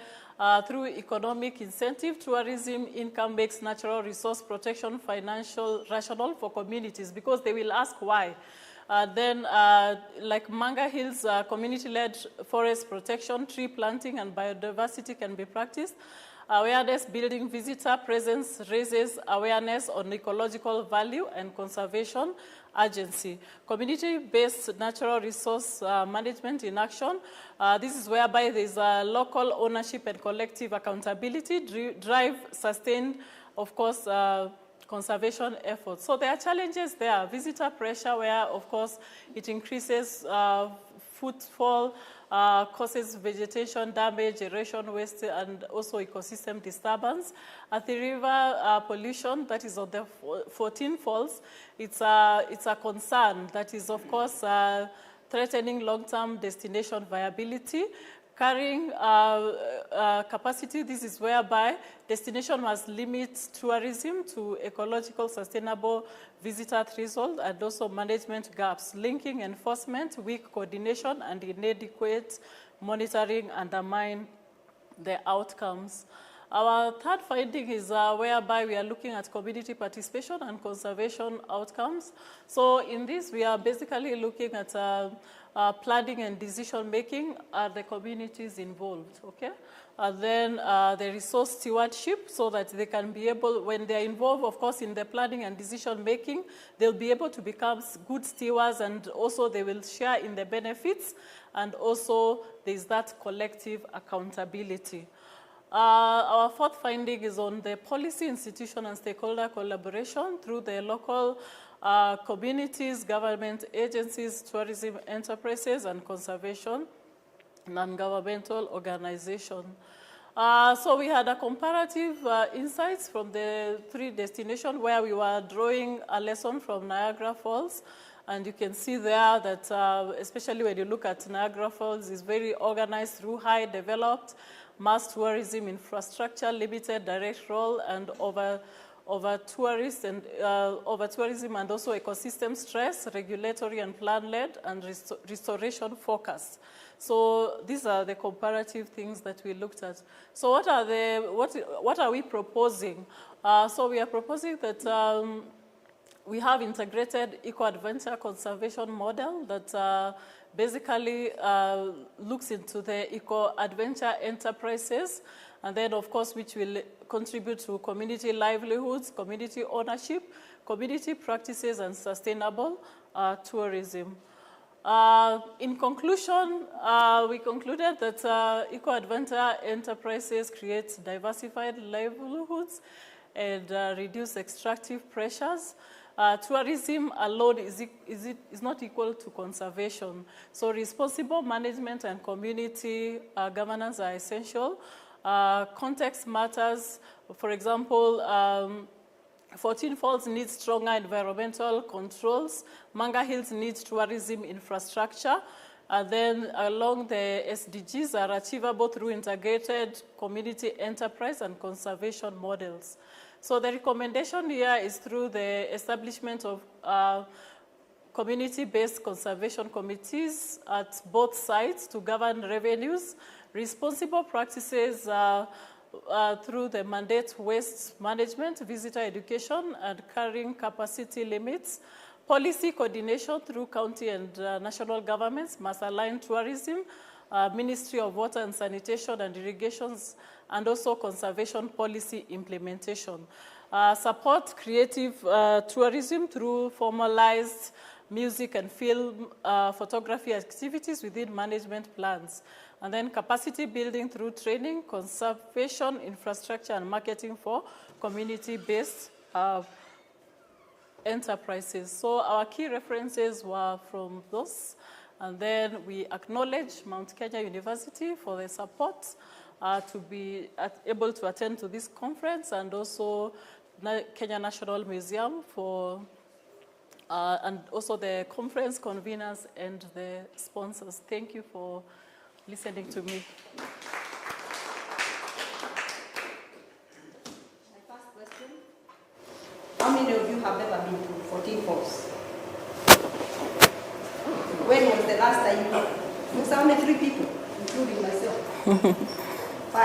through economic incentive, tourism income makes natural resource protection financial rational for communities, because they will ask why. Like Manga Hills, community-led forest protection, tree planting, and biodiversity can be practiced. Awareness building visitor presence raises awareness on ecological value and conservation agency. Community-based natural resource management in action. This is whereby there is local ownership and collective accountability, drive sustained, of course, conservation efforts. So there are challenges there. Visitor pressure, where, of course, it increases footfall, causes vegetation damage, erosion, waste, and also ecosystem disturbance. At the river pollution, that is on the 14 falls, it's a concern that is, of course, threatening long-term destination viability. Carrying capacity, this is whereby destination must limit tourism to ecological sustainable visitor threshold and also management gaps. Linking enforcement, weak coordination, and inadequate monitoring undermine the outcomes. Our third finding is whereby we are looking at community participation and conservation outcomes. So in this, we are basically looking at planning and decision making. Are the communities involved, okay? Then the resource stewardship, so that they can be able, when they're involved, of course, in the planning and decision making, they'll be able to become good stewards, and also they will share in the benefits, and also there's that collective accountability. Our fourth finding is on the policy, institution, and stakeholder collaboration through the local communities, government agencies, tourism enterprises, and conservation non-governmental organization. So we had a comparative insights from the 3 destinations where we were drawing a lesson from Niagara Falls. And you can see there that, especially when you look at Niagara Falls, it's very organized through high developed mass tourism infrastructure, limited direct role, and over tourism and also ecosystem stress, regulatory and plan-led, and restoration focus. So these are the comparative things that we looked at. So what are we proposing? So we are proposing that we have integrated eco-adventure conservation model that basically looks into the eco-adventure enterprises, and then, of course, which will contribute to community livelihoods, community ownership, community practices, and sustainable tourism. In conclusion, we concluded that eco-adventure enterprises create diversified livelihoods and reduce extractive pressures. Tourism alone is not equal to conservation. So responsible management and community governance are essential. Context matters. For example, 14 Falls needs stronger environmental controls. Manga Hills needs tourism infrastructure. And then along the SDGs are achievable through integrated community enterprise and conservation models. So the recommendation here is through the establishment of community-based conservation committees at both sites to govern revenues, responsible practices through the mandate waste management, visitor education, and carrying capacity limits, Policy coordination through county and national governments must align tourism, Ministry of Water and Sanitation and Irrigations, and also conservation policy implementation. Support creative tourism through formalized music and film photography activities within management plans. And then capacity building through training, conservation, infrastructure, and marketing for community-based enterprises. So our key references were from those. And then we acknowledge Mount Kenya University for the support to be able to attend to this conference, and also Kenya National Museum for, and also the conference conveners and the sponsors. Thank you for listening to me. My first question, how many of you have ever been to 14 Falls? When was the last time you were? It was only 3 people, including myself. 5.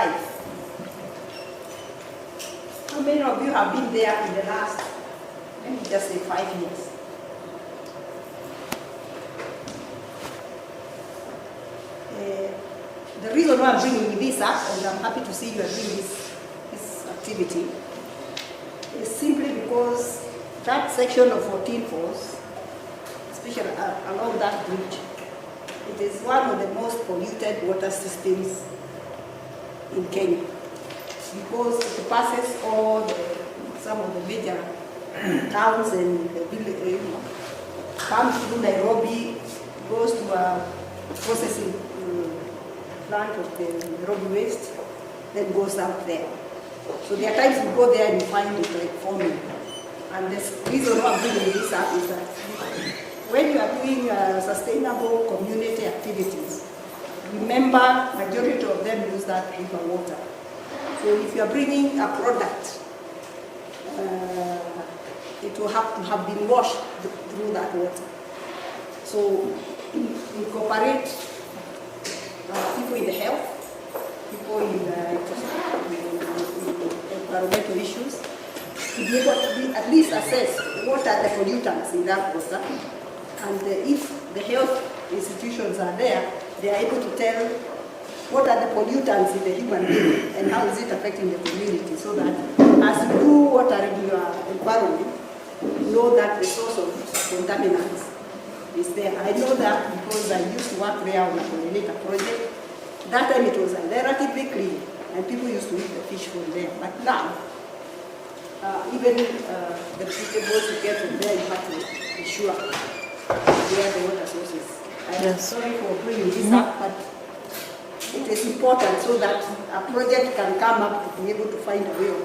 How many of you have been there in the last, let me just say 5 years? The reason why I'm bringing this up, and I'm happy to see you are doing this activity, is simply because that section of 14 Falls, especially along that bridge, it is one of the most polluted water systems in Kenya, because it passes some of the major towns and the village, comes through Nairobi, goes to a processing plant of the Nairobi waste, then goes out there. So there are times you go there and you find it like foaming. And the reason why I'm bringing this up is that when you are doing sustainable community activities, remember majority of them use that river water. So if you are bringing a product, it will have to have been washed through that water. So incorporate people in the health, people in environmental issues, to be able to at least assess what are the pollutants in that water, and if the health institutions are there, they are able to tell what are the pollutants in the human being and how is it affecting the community, so that as you do water in your environment, you know that the source of contaminants is there. I know that because I used to work there on a pollinator project. That time it was relatively clean and people used to eat the fish from there. But now, even the vegetables you get from there, you have to be sure where the water source is. I'm sorry for bringing this up, but it is important so that a project can come up to be able to find a way of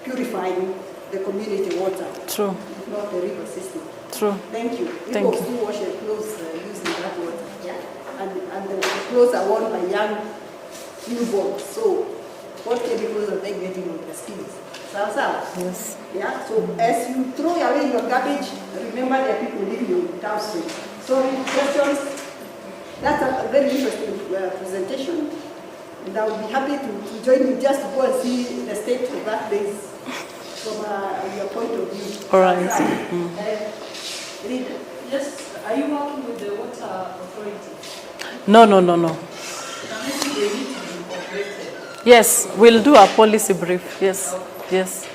purifying the community water. True. Not the river system. True. Thank you. Thank People still wash their clothes using that water. Yeah. And the clothes are worn by young newborns. So what chemicals are they getting on their skins? Yes. Yeah. So as you throw away your garbage, remember there are people living in downstream. So questions. That's a very interesting presentation. And I would be happy to join you just to go and see the state of that place from your point of view. All right. Yes, are you working with the water authority? No. Yes, we'll do a policy brief. Yes, yes.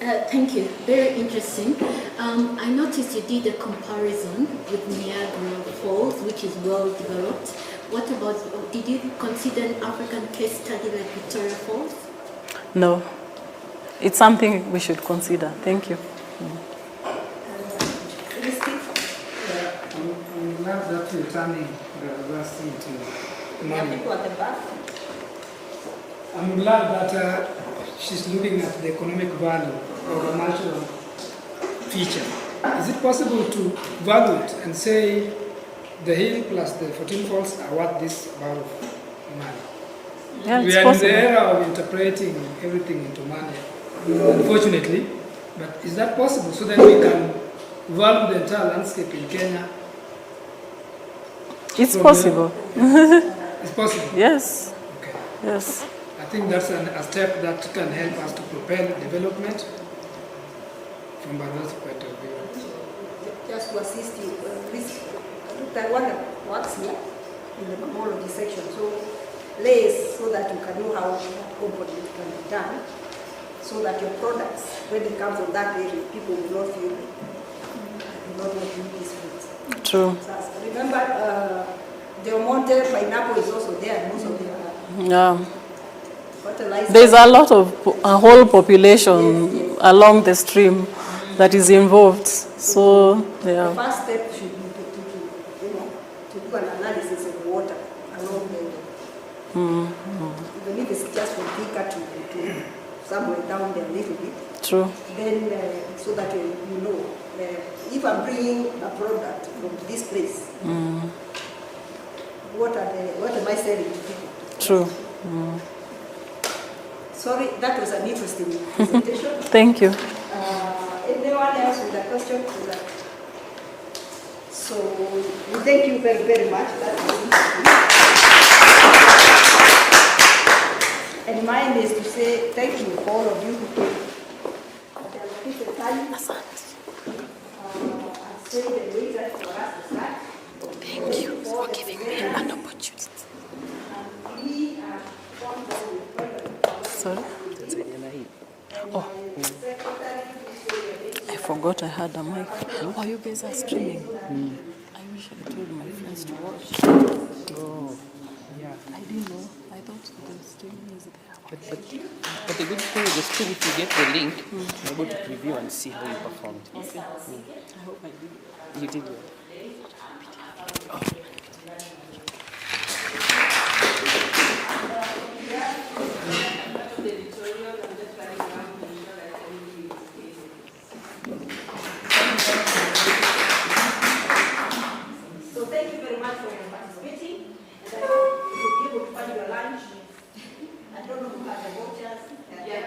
Thank you. Very interesting. I noticed you did a comparison with Niagara Falls, which is well developed. What about, did you consider an African case study like Victoria Falls? No. It's something we should consider. Thank you. I'm glad that you're turning the university into money. I'm glad that she's looking at the economic value of a natural feature. Is it possible to value it and say the hill plus the 14 falls are worth this amount of money? Yeah, we are possible. In the era of interpreting everything into money, unfortunately. But is that possible so that we can value the entire landscape in Kenya? It's possible. It's possible? Yes. Okay. Yes. I think that's a step that can help us to propel development from Baraza point of view. Just to assist you, look at what works here in the mammalogy section. So layers so that you can know how that component can be done, so that your products, when they come from that area, people will not feel not making these foods. True. So remember, Del Monte pineapple is also there, most of them Yeah. fertilizer. There's a lot of a whole population along the stream that is involved. So yeah. The first step should be to do an analysis of water along the even if it's just from Thika to somewhere down there a little bit. True. Then so that you know if I'm bringing a product from this place, what am I selling to people? True. Sorry, that was an interesting presentation. Thank you. Anyone else with a question to that? So we thank you very, very much. That was interesting. And mine is to say thank you for all of you who came. Take the time and say the reason for us to start. Thank you for giving me an opportunity. We are Sorry? Oh. I forgot I had a mic. Oh, you guys are streaming. I wish I told my friends to watch. Oh, yeah. I didn't know. I thought the streaming is there. But the good thing with the stream, if you get the link, you're able to preview and see how you performed. Okay. I hope I did. You did well. So thank you very much for your participating. And I hope you'll be able to find your lunch. I don't know who has the vouchers. Yeah,